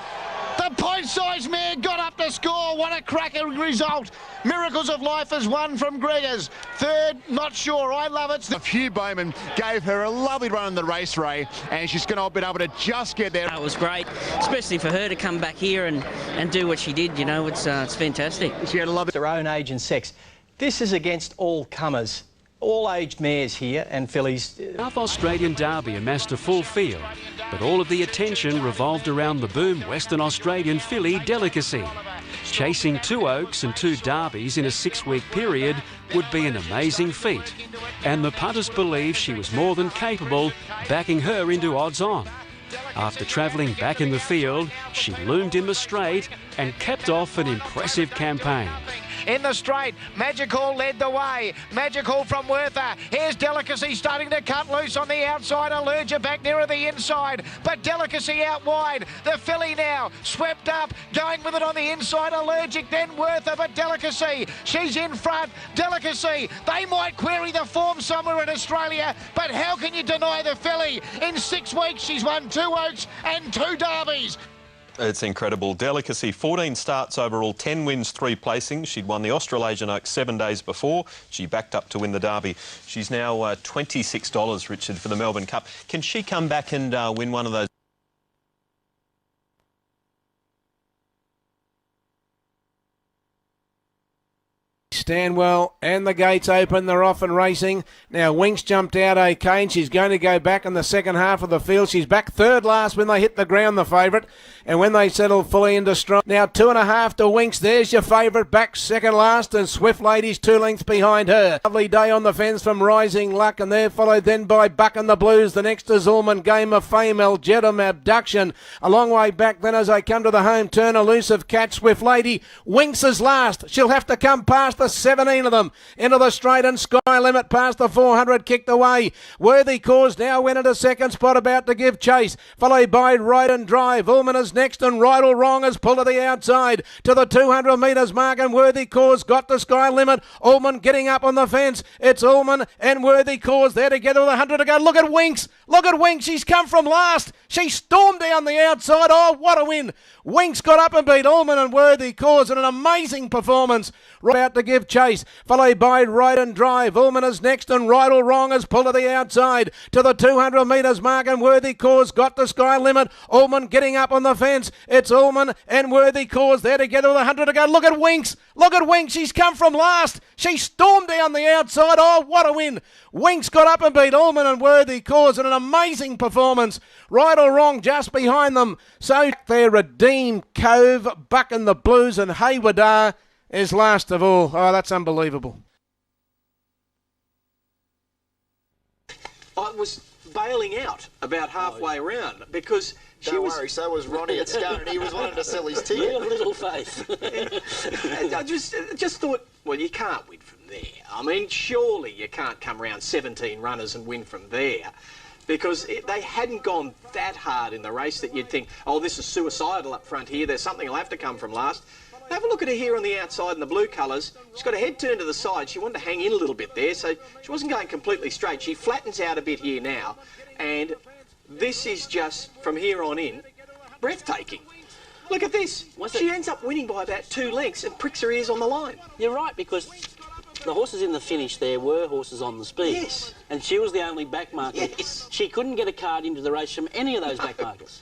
Speaker 7: The point-size mare got up to score. What a cracker result. Miracles of Life has won from Gregor's. Third, not sure. I Love It.
Speaker 8: Hugh Bowman gave her a lovely run in the race, Ray, and she's going to be able to just get there.
Speaker 16: It was great, especially for her to come back here and do what she did. You know, it's fantastic.
Speaker 8: She had a love
Speaker 19: their own age and sex. This is against all comers, all aged mares here and fillies.
Speaker 23: South Australian Derby amassed a full field, but all of the attention revolved around the Boom Western Australian filly Delicacy. Chasing 2 Oaks and 2 Derbies in a 6-week period would be an amazing feat, and the punters believe she was more than capable, backing her into odds on. After travelling back in the field, she loomed in the straight and capped off an impressive campaign.
Speaker 7: In the straight, Magical led the way. Magical from Werther. Here's Delicacy starting to cut loose on the outside. Allergia back nearer the inside, but Delicacy out wide. The filly now swept up, going with it on the inside. Allergic, then Werther, but Delicacy, she's in front. Delicacy, they might query the form somewhere in Australia, but how can you deny the filly? In 6 weeks, she's won 2 Oaks and 2 Derbies.
Speaker 5: It's incredible. Delicacy, 14 starts overall, 10 wins, 3 placings. She'd won the Australasian Oaks 7 days before. She backed up to win the Derby. She's now $26, Richard, for the Melbourne Cup. Can she come back and win one of those?
Speaker 18: Stanwell and the gates open. They're off and racing. Now Winks jumped out okay, and she's going to go back in the second half of the field. She's back third last when they hit the ground, the favourite, and when they settle fully into strong. Now 2.5 to Winks. There's your favourite back second last, and Swift Lady's 2 lengths behind her. Lovely Day on the fence from Rising Luck, and they're followed then by Buck and the Blues. The next is Ullman, Game of Fame, El Jedam, Abduction. A long way back then as they come to the home turn. Elusive Cat, Swift Lady. Winks is last. She'll have to come past the 17 of them into the straight, and Sky Limit past the 400 kicked away. Worthy Cause now went into second spot, about to give chase, followed by Right and Drive. Ullman is next, and Right or Wrong has pulled to the outside to the 200 metres mark, and Worthy Cause got the Sky Limit. Ullman getting up on the fence. It's Ullman and Worthy Cause there together with 100 to go. Look at Winks. Look at Winks. She's come from last. She stormed down the outside. Oh, what a win. Winks got up and beat Ullman and Worthy Cause in an amazing performance. Right out to give chase, followed by Right and Drive. Ullman is next, and Right or Wrong has pulled to the outside to the 200 metres mark, and Worthy Cause got the Sky Limit. Ullman getting up on the fence. It's Ullman and Worthy Cause there together with 100 to go. Look at Winks. Look at Winks. She's come from last. She stormed down the outside. Oh, what a win. Winks got up and beat Ullman and Worthy Cause in an amazing performance. Right or Wrong just behind them. So there, Redeemed Cove, Buck and the Blues, and Haywardar is last of all. Oh, that's unbelievable.
Speaker 3: I was bailing out about halfway around because
Speaker 21: Don't worry, so was Ronnie at Scone. He was wanting to sell his ticket.
Speaker 3: Little faith. I just thought, well, you can't win from there. I mean, surely you can't come around 17 runners and win from there, because they hadn't gone that hard in the race that you'd think, oh, this is suicidal up front here. There's something will have to come from last. Have a look at her here on the outside in the blue colours. She's got her head turned to the side. She wanted to hang in a little bit there, so she wasn't going completely straight. She flattens out a bit here now, and this is just, from here on in, breathtaking. Look at this. She ends up winning by about 2 lengths and pricks her ears on the line.
Speaker 4: You're right, because the horses in the finish there were horses on the speed.
Speaker 3: Yes.
Speaker 4: And she was the only back marker.
Speaker 3: Yes.
Speaker 4: She couldn't get a card into the race from any of those back markers.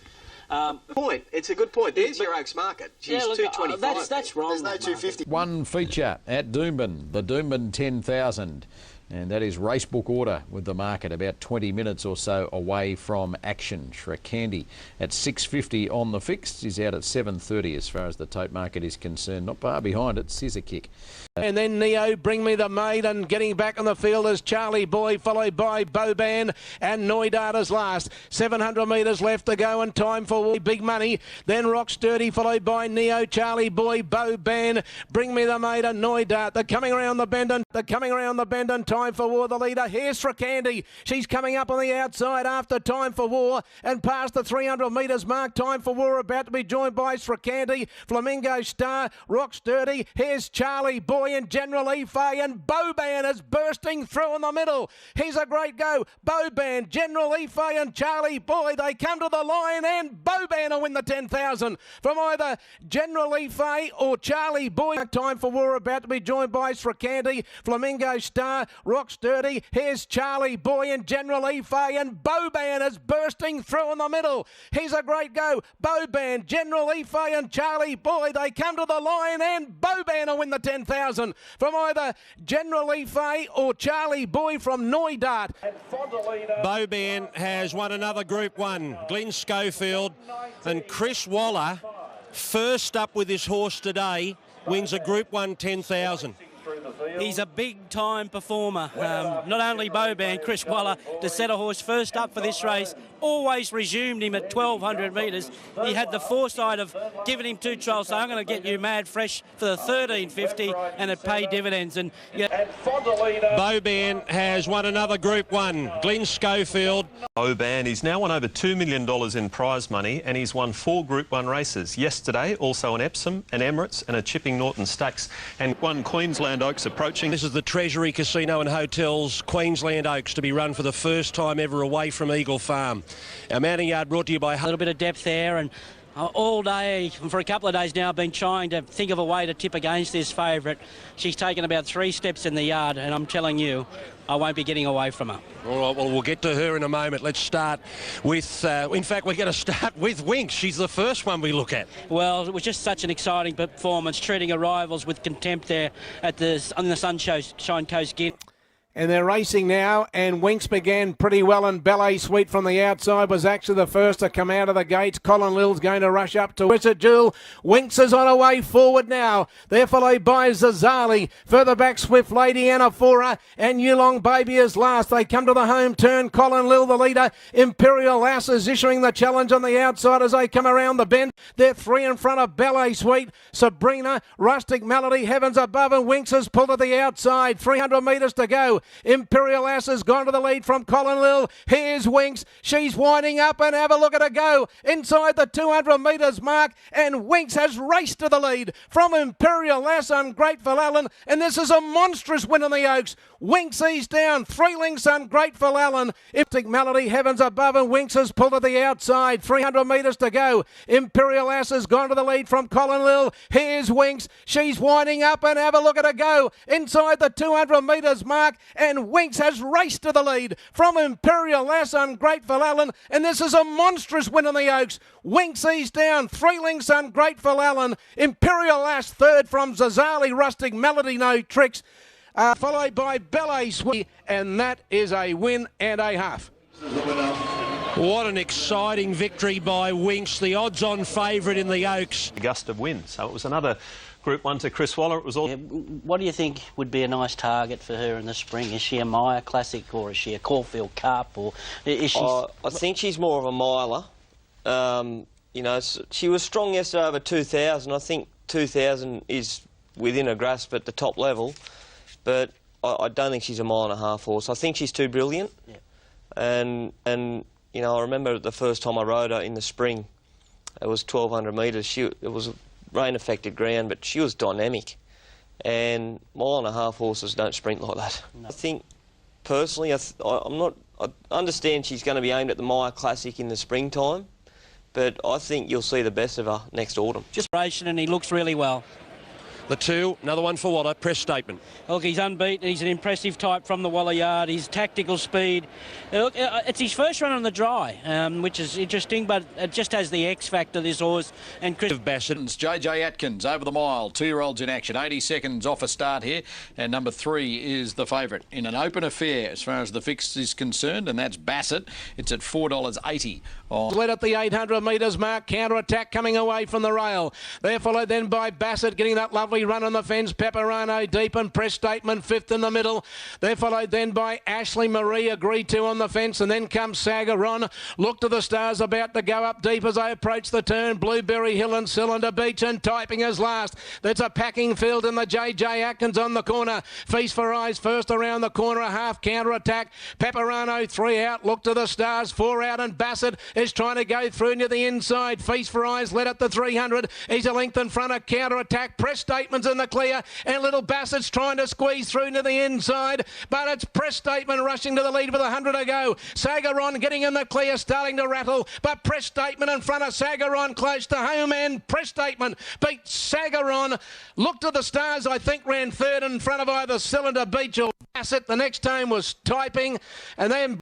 Speaker 3: Point. It's a good point. There's your Oaks market. She's 225.
Speaker 4: That's wrong.
Speaker 21: There's no 250.
Speaker 14: One feature at Doomben, the Doomben 10,000. And that is racebook order with the market about 20 minutes or so away from action. Shrekandi at 6.50 on the fixed is out at 7.30 as far as the tote market is concerned. Not far behind it, Scissor Kick.
Speaker 18: And then Neo, Bring Me the Maid, and getting back on the field is Charlie Boy, followed by Boban and Noidata's last. 700 metres left to go and time for big money. Then Rock Sturdy, followed by Neo, Charlie Boy, Boban, Bring Me the Maid and Noidat. They're coming around the bend and time for war. The leader, here's Shrekandi. She's coming up on the outside after Time for War and past the 300 metres mark. Time for War about to be joined by Shrekandi, Flamingo Star, Rock Sturdy. Here's Charlie Boy and General Ife, and Boban is bursting through in the middle. Here's a great go. Boban, General Ife and Charlie Boy, they come to the line, and Boban will win the 10,000 from either General Ife or Charlie Boy. Time for War about to be joined by Shrekandi, Flamingo Star, Rock Sturdy. Here's Charlie Boy and General Ife, and Boban is bursting through in the middle. Here's a great go. Boban, General Ife and Charlie Boy, they come to the line, and Boban will win the 10,000 from either General Ife or Charlie Boy from Noidat.
Speaker 25: Boban has won another Group 1. Glenn Schofield and Chris Waller, first up with this horse today, wins a Group 1 10,000.
Speaker 4: He's a big-time performer. Not only Boban, Chris Waller, to set a horse first up for this race, always resumed him at 1,200 metres. He had the foresight of giving him 2 trials, so I'm going to get you mad fresh for the 13.50, and it paid dividends. And
Speaker 25: Boban has won another Group 1. Glenn Schofield.
Speaker 5: Boban, he's now won over $2 million in prize money, and he's won 4 Group 1 races. Yesterday, also an Epsom, an Emirates and a Chipping Norton Stakes, and 1 Queensland Oaks approaching.
Speaker 25: This is the Treasury Casino and Hotels Queensland Oaks, to be run for the first time ever away from Eagle Farm. Our mounting yard brought to you by...
Speaker 4: A little bit of depth there, and all day, for a couple of days now, I've been trying to think of a way to tip against this favourite. She's taken about 3 steps in the yard, and I'm telling you, I won't be getting away from her.
Speaker 25: All right, well, we'll get to her in a moment. Let's start with... in fact, we're going to start with Winks. She's the first one we look at.
Speaker 4: Well, it was just such an exciting performance, treating her rivals with contempt there at on the Sunshine Coast Guineas.
Speaker 18: And they're racing now, and Winks began pretty well, and Ballet Sweet from the outside was actually the first to come out of the gates. Colin Lil's going to rush up to Wizard Jewel. Winks is on her way forward now. They're followed by Zazali. Further back, Swift Lady, Anaphora, and Yulong Baby is last. They come to the home turn. Colin Lil, the leader. Imperial Lass is issuing the challenge on the outside as they come around the bend. They're 3 in front of Ballet Sweet, Sabrina, Rustic Melody, Heavens Above, and Winks has pulled to the outside. 300 metres to go. Imperial Ass has gone to the lead from Colin Lil. Here's Winks. She's winding up, and have a look at her go inside the 200 metres mark, and Winks has raced to the lead from Imperial Ass, Ungrateful Alan, and this is a monstrous win in the Oaks. Winks eased down, 3 lengths, Ungrateful Alan. Iptic Melody, Heavens Above, and Winks has pulled to the outside. 300 metres to go. Imperial Ass has gone to the lead from Colin Lil. Here's Winks. She's winding up, and have a look at her go inside the 200 metres mark, and Winks has raced to the lead from Imperial Lass, Ungrateful Alan, and this is a monstrous win in the Oaks. Winks eased down, 3 lengths, Ungrateful Alan. Imperial Lass third from Zazali, Rustic Melody, No Tricks, followed by Ballet Sweet, and that is a win and a half.
Speaker 25: What an exciting victory by Winks, the odds-on favourite in the Oaks.
Speaker 5: A gust of wind, so it was another Group 1 to Chris Waller. It was all.
Speaker 4: Yeah, what do you think would be a nice target for her in the spring? Is she a Maya Classic, or is she a Caulfield Cup, or is she?
Speaker 6: I think she's more of a miler. You know, she was strong yesterday over 2,000. I think 2,000 is within her grasp at the top level, but I don't think she's a 1.5 mile horse. I think she's too brilliant.
Speaker 4: Yeah.
Speaker 6: And you know, I remember the first time I rode her in the spring. It was 1,200 metres. It was rain-affected ground, but she was dynamic. And 1.5 mile horses don't sprint like that. No. I think, personally, I understand she's going to be aimed at the Maya Classic in the springtime, but I think you'll see the best of her next autumn.
Speaker 4: Just racing, and he looks really well.
Speaker 25: The 2, another one for Waller, Press Statement.
Speaker 4: Look, he's unbeaten. He's an impressive type from the Waller yard. His tactical speed. Look, it's his first run on the dry, which is interesting, but it just has the X factor, this horse. And Chris
Speaker 14: Bassett. JJ Atkins over the mile. 2-year-olds in action. 80 seconds off a start here. And number 3 is the favourite in an open affair as far as the fix is concerned, and that's Bassett. It's at $4.80.
Speaker 18: Led at the 800 metres mark. Counter-attack coming away from the rail. They're followed then by Bassett getting that lovely run on the fence. Pepperano deep and Press Statement 5th in the middle. They're followed then by Ashley Marie, agreed to on the fence, and then comes Sagaron. Look to the Stars about to go up deep as they approach the turn. Blueberry Hill and Cylinder Beach, and Typing as last. That's a packing field in the JJ Atkins on the corner. Feast for Eyes first around the corner, a half counter attack. Pepperano 3 out. Look to the Stars 4 out, and Bassett is trying to go through near the inside. Feast for Eyes led at the 300. He's a length in front of counter attack. Press Statement's in the clear, and Little Bassett's trying to squeeze through to the inside, but it's Press Statement rushing to the lead with 100 to go. Sagaron getting in the clear, starting to rattle, but Press Statement in front of Sagaron close to home, and Press Statement beat Sagaron. Look to the Stars, I think, ran third in front of either Cylinder Beach or Bassett. The next time was Typing, and then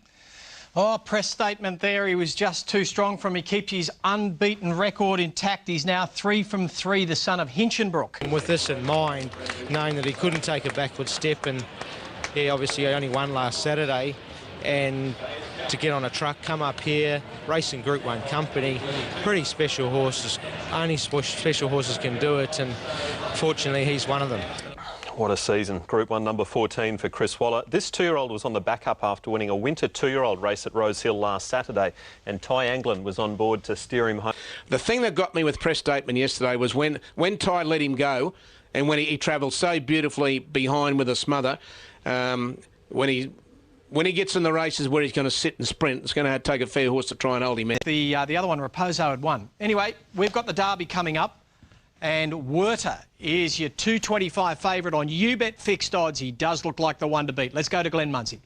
Speaker 19: Press Statement there. He was just too strong for him. He keeps his unbeaten record intact. He's now 3 from 3, the son of Hinchinbrook.
Speaker 11: And with this in mind, knowing that he couldn't take a backward step, and he obviously only won last Saturday, and to get on a truck, come up here, racing Group 1 company, pretty special horses. Only special horses can do it, and fortunately he's one of them.
Speaker 5: What a season. Group 1 number 14 for Chris Waller. This 2-year-old was on the backup after winning a winter 2-year-old race at Rose Hill last Saturday, and Ty Anglin was on board to steer him home.
Speaker 18: The thing that got me with Press Statement yesterday was when Ty let him go, and when he travelled so beautifully behind with a smother, when he gets in the races where he's going to sit and sprint, it's going to take a fair horse to try and hold him out.
Speaker 19: The other one, Raposo, had won. Anyway, we've got the Derby coming up. And Werter is your $2.25 favourite on YouBet fixed odds. He does look like the one to beat. Let's go to Glenn Munsey.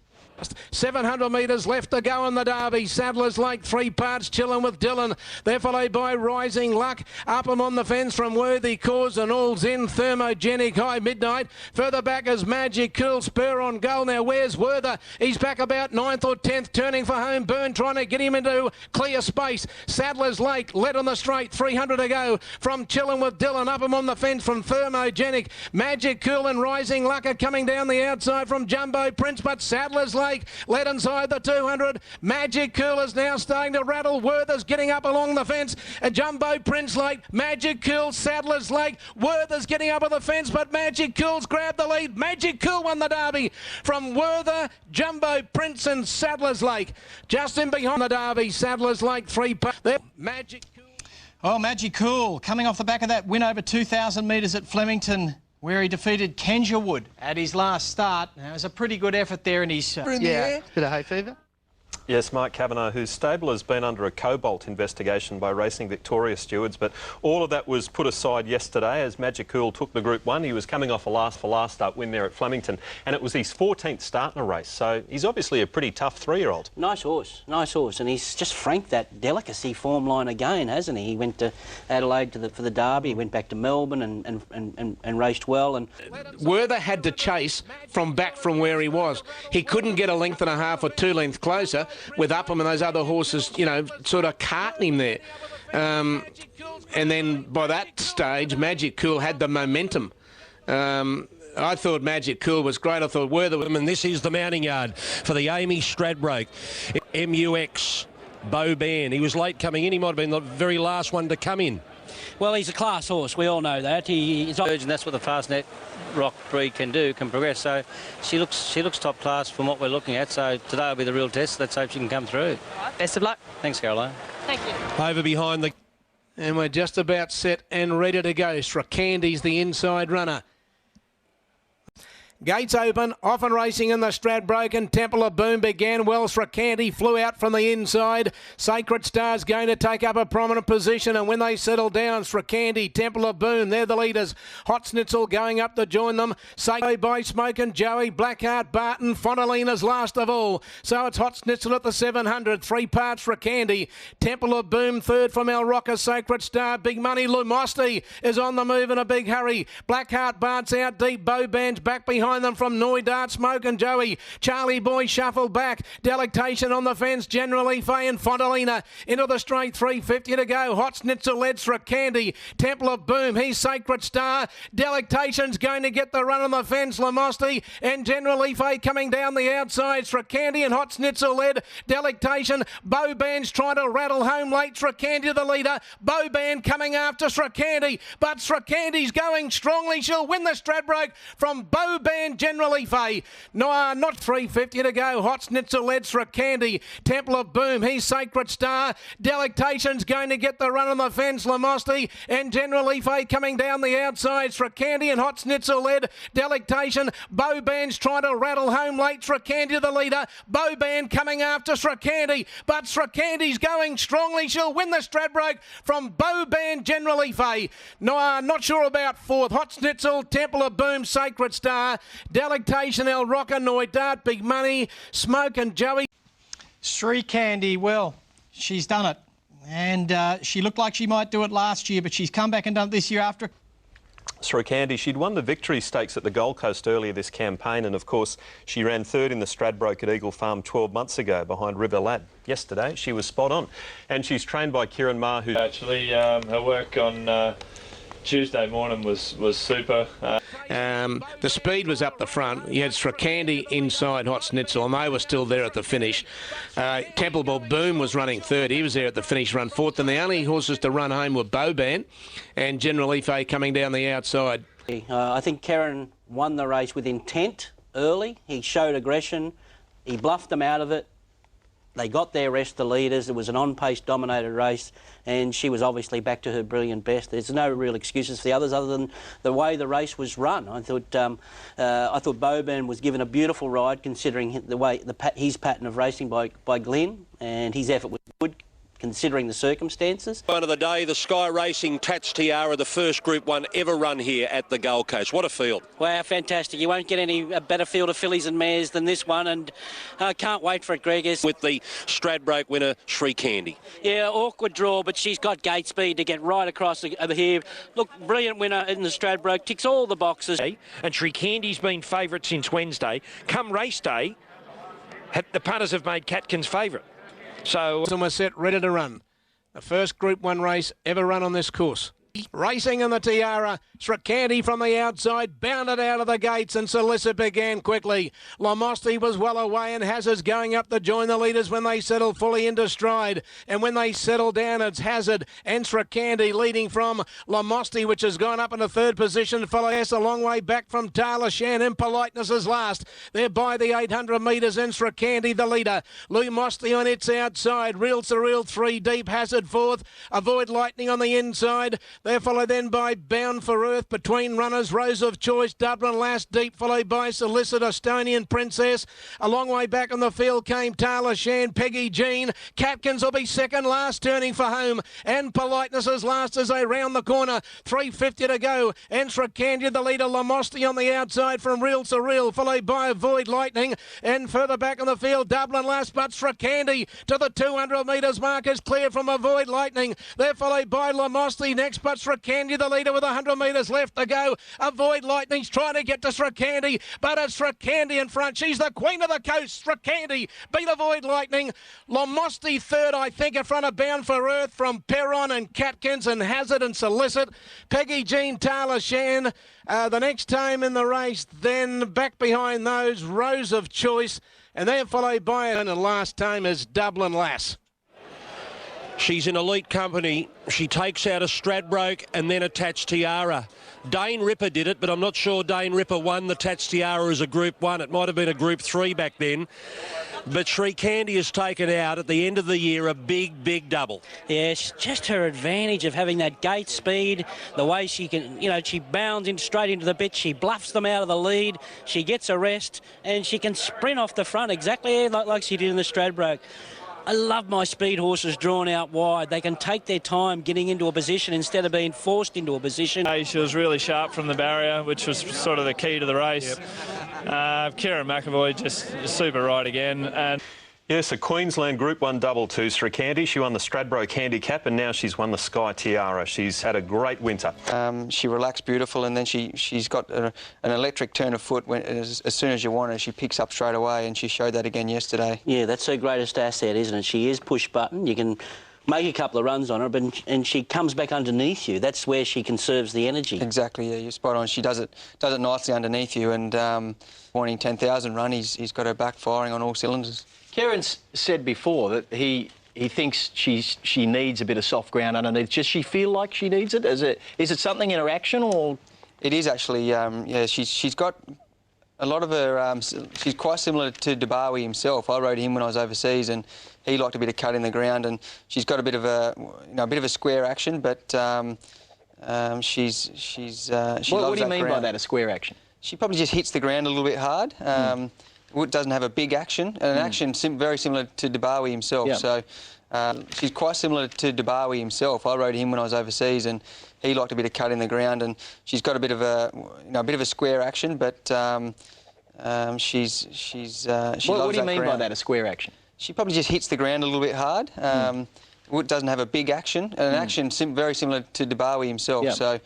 Speaker 18: 700 metres left to go in the Derby. Saddler's Lake, 3 parts, Chillin' with Dylan. They're followed by Rising Luck. Up 'em on the fence from Worthy Cause and All's In. Thermogenic High Midnight. Further back is Magic Cool. Spur on goal. Now where's Werther? He's back about 9th or 10th, turning for home. Burn trying to get him into clear space. Saddler's Lake led on the straight. 300 to go from Chillin' with Dylan. Up 'em on the fence from Thermogenic. Magic Cool and Rising Luck are coming down the outside from Jumbo Prince, but Saddler's Lake led inside the 200. Magic Cool is now starting to rattle. Werther's getting up along the fence. Jumbo Prince Lake, Magic Cool, Saddler's Lake. Werther's getting up on the fence, but Magic Cool's grabbed the lead. Magic Cool won the Derby from Werther, Jumbo Prince and Saddler's Lake. Just in behind the Derby, Saddler's Lake 3 parts. There, Magic Cool.
Speaker 19: Oh, Magic Cool coming off the back of that win over 2,000 metres at Flemington, where he defeated Kenja at his last start. Now, it was a pretty good effort there in his...
Speaker 21: Bit of hay fever.
Speaker 5: Yes, Mark Kavanagh, whose stable has been under a cobalt investigation by Racing Victoria stewards, but all of that was put aside yesterday as Magic Cool took the Group 1. He was coming off a last start win there at Flemington, and it was his 14th start in a race, so he's obviously a pretty tough 3-year-old.
Speaker 4: Nice horse, and he's just franked that Delicacy form line again, hasn't he? He went to Adelaide for the Derby, he went back to Melbourne and raced well. And
Speaker 18: Werther had to chase from where he was. He couldn't get a length and a half or 2 lengths closer, with Upham and those other horses, you know, sort of carting him there. And then by that stage, Magic Cool had the momentum. I thought Magic Cool was great. I thought Werther...
Speaker 25: And this is the mounting yard for the Amy Stradbroke. MUX, Bo Ban. He was late coming in. He might have been the very last one to come in.
Speaker 4: Well, he's a class horse. We all know that. He's not urgent. That's what the Fastnet Rock breed can progress. So she looks top class from what we're looking at. So today will be the real test. Let's hope she can come through.
Speaker 12: Best of luck.
Speaker 4: Thanks, Caroline.
Speaker 12: Thank you.
Speaker 25: Over behind the...
Speaker 18: And we're just about set and ready to go. Strakandi's the inside runner. Gates open, often racing in the Stradbroke, and Temple of Boom began well. Strakandi flew out from the inside. Sacred Star's going to take up a prominent position, and when they settle down, Strakandi, Temple of Boom, they're the leaders. Hot Schnitzel going up to join them. Sacred by Smoke and Joey, Blackheart, Barton, Fontalina's last of all. So it's Hot Schnitzel at the 700, 3 parts Strakandi. Temple of Boom third from El Rocker, Sacred Star, Big Money. Lumosity is on the move in a big hurry. Blackheart, Bart's out deep. Boban's back behind them from Noi Dart, Smoke and Joey. Charlie Boy shuffle back. Delectation on the fence. Generally Fay and Fontalina into the straight. 350 to go. Hot Schnitzel led Strakandi. Temple of Boom. He's Sacred Star. Delectation's going to get the run on the fence. Lamosty and Generally Fay coming down the outside. Strakandi and Hot Schnitzel led. Delectation. Boban's trying to rattle home late. Strakandi the leader. Boban coming after Strakandi, but Strakandi's going strongly. She'll win the Stradbroke from Boban, Generally Fay. No, not 350 to go. Hot Schnitzel led Strakandi. Temple of Boom, he's Sacred Star. Delectation's going to get the run on the fence. Lamosty and Generally Fay coming down the outside. Strakandi and Hot Schnitzel led. Delectation. Boban's trying to rattle home late. Strakandi the leader. Boban coming after Strakandi, but Strakandi's going strongly. She'll win the Stradbroke from Boban, Generally Fay. No, not sure about fourth. Hot Schnitzel, Temple of Boom, Sacred Star. Delectation, El Rocker, Noi Dart, Big Money, Smoke and Joey.
Speaker 19: Strakandi, well, she's done it. And she looked like she might do it last year, but she's come back and done it this year after.
Speaker 5: Strakandi, she'd won the Victory Stakes at the Gold Coast earlier this campaign, and of course she ran third in the Stradbroke at Eagle Farm 12 months ago behind River Lad. Yesterday she was spot on, and she's trained by Kieran Maher, who...
Speaker 1: Actually, her work on Tuesday morning was super.
Speaker 18: The speed was up the front. You had Strakandi inside Hot Schnitzel, and they were still there at the finish. Temple of Boom was running third. He was there at the finish, run fourth, and the only horses to run home were Boban and Generally Fay coming down the outside.
Speaker 4: I think Karen won the race with intent early. He showed aggression. He bluffed them out of it. They got their rest, the leaders. It was an on-pace dominated race, and she was obviously back to her brilliant best. There's no real excuses for the others other than the way the race was run. I thought Boban was given a beautiful ride considering the way his pattern of racing by Glenn, and his effort was good. considering the circumstances.
Speaker 25: One of the day, the Sky Racing Tats Tiara, the first Group 1 ever run here at the Gold Coast. What a field.
Speaker 16: Wow, fantastic. You won't get any better field of fillies and mares than this one, and I can't wait for it, Gregors.
Speaker 25: With the Stradbroke winner, Sri Candy.
Speaker 16: Yeah, awkward draw, but she's got gate speed to get right across here. Look, brilliant winner in the Stradbroke, ticks all the boxes.
Speaker 2: And Sri Candy's been favourite since Wednesday. Come race day, the punters have made Catkins favourite. So
Speaker 18: we're set, ready to run. The first Group 1 race ever run on this course. Racing in the Tiara, Srikandy from the outside, bounded out of the gates, and Solicit began quickly. Lamosti was well away, and Hazard's going up to join the leaders when they settle fully into stride. And when they settle down, it's Hazard and Srikandy leading from Lamosti, which has gone up into third position. Follow S a long way back from Taylor Shan, and Politeness is last. They're by the 800 metres, and Srikandy the leader. Lou Mosti on its outside, Real Surreal 3 deep, Hazard fourth, Avoid Lightning on the inside. They're followed then by Bound for Earth, between runners, Rose of Choice, Dublin last deep, followed by Solicit, Estonian Princess. A long way back on the field came Taylor Shan, Peggy Jean. Catkins will be second last, turning for home, and Politeness is last as they round the corner. 3:50 to go, and Srikandy the leader, Lamosti on the outside from Real Surreal, followed by Avoid Lightning, and further back on the field, Dublin last, but Srikandy to the 200 metres mark is clear from Avoid Lightning. They're followed by Lamosti next, but Srikandy the leader with 100 metres left to go. Avoid Lightning's trying to get to Srikandy, but it's Srikandy in front. She's the queen of the coast. Srikandy beat Avoid Lightning. Lamosti third, I think, in front of Bound for Earth from Perron and Catkins and Hazard and Solicit. Peggy Jean, Taylor Shan, the next time in the race. Then back behind those, Rose of Choice, and they're followed by it. And the last time is Dublin Lass.
Speaker 25: She's in elite company. She takes out a Stradbroke and then a Tats Tiara. Dane Ripper did it, but I'm not sure Dane Ripper won the Tats Tiara as a Group 1. It might have been a Group 3 back then. But Srikandy has taken out at the end of the year a big, big double.
Speaker 16: Yes, just her advantage of having that gate speed, the way she can, she bounds in straight into the bit, she bluffs them out of the lead, she gets a rest, and she can sprint off the front exactly like she did in the Stradbroke. I love my speed horses drawn out wide. They can take their time getting into a position instead of being forced into a position.
Speaker 1: She was really sharp from the barrier, which was sort of the key to the race. Kieran McAvoy just super right again. And
Speaker 5: yes, a Queensland Group 1 double to Srikandy. She won the Stradbroke Handicap, and now she's won the Sky Tiara. She's had a great winter.
Speaker 6: She relaxed beautiful, and then she's got an electric turn of foot as soon as you want her. She picks up straight away, and she showed that again yesterday.
Speaker 4: Yeah, that's her greatest asset, isn't it? She is push button. You can make a couple of runs on her, and she comes back underneath you. That's where she conserves the energy.
Speaker 6: Exactly, yeah, you're spot on. She does it nicely underneath you, and wanting 10,000 run, he's got her back firing on all cylinders.
Speaker 17: Kieran's said before that he thinks she needs a bit of soft ground underneath. Does she feel like she needs it? Is it something in her action, or?
Speaker 6: It is actually. Yeah, she's got a lot of her. She's quite similar to Dabawi himself. I rode him when I was overseas, and he liked a bit of cut in the ground. And she's got a bit of a square action, but she loves that ground.
Speaker 17: What do you mean by that? A square action?
Speaker 6: She probably just hits the ground a little bit hard. It doesn't have a big action, and an action very similar to Dabawi himself. Yep. So she's quite similar to Dabawi himself. I rode him when I was overseas, and he liked a bit of cut in the ground. And she's got a bit of a square action, but she loves that ground.
Speaker 17: What do you mean by that? A square action?
Speaker 6: She probably just hits the ground a little bit hard. It doesn't have a big action, and an action very similar to Dabawi himself. Yep. So.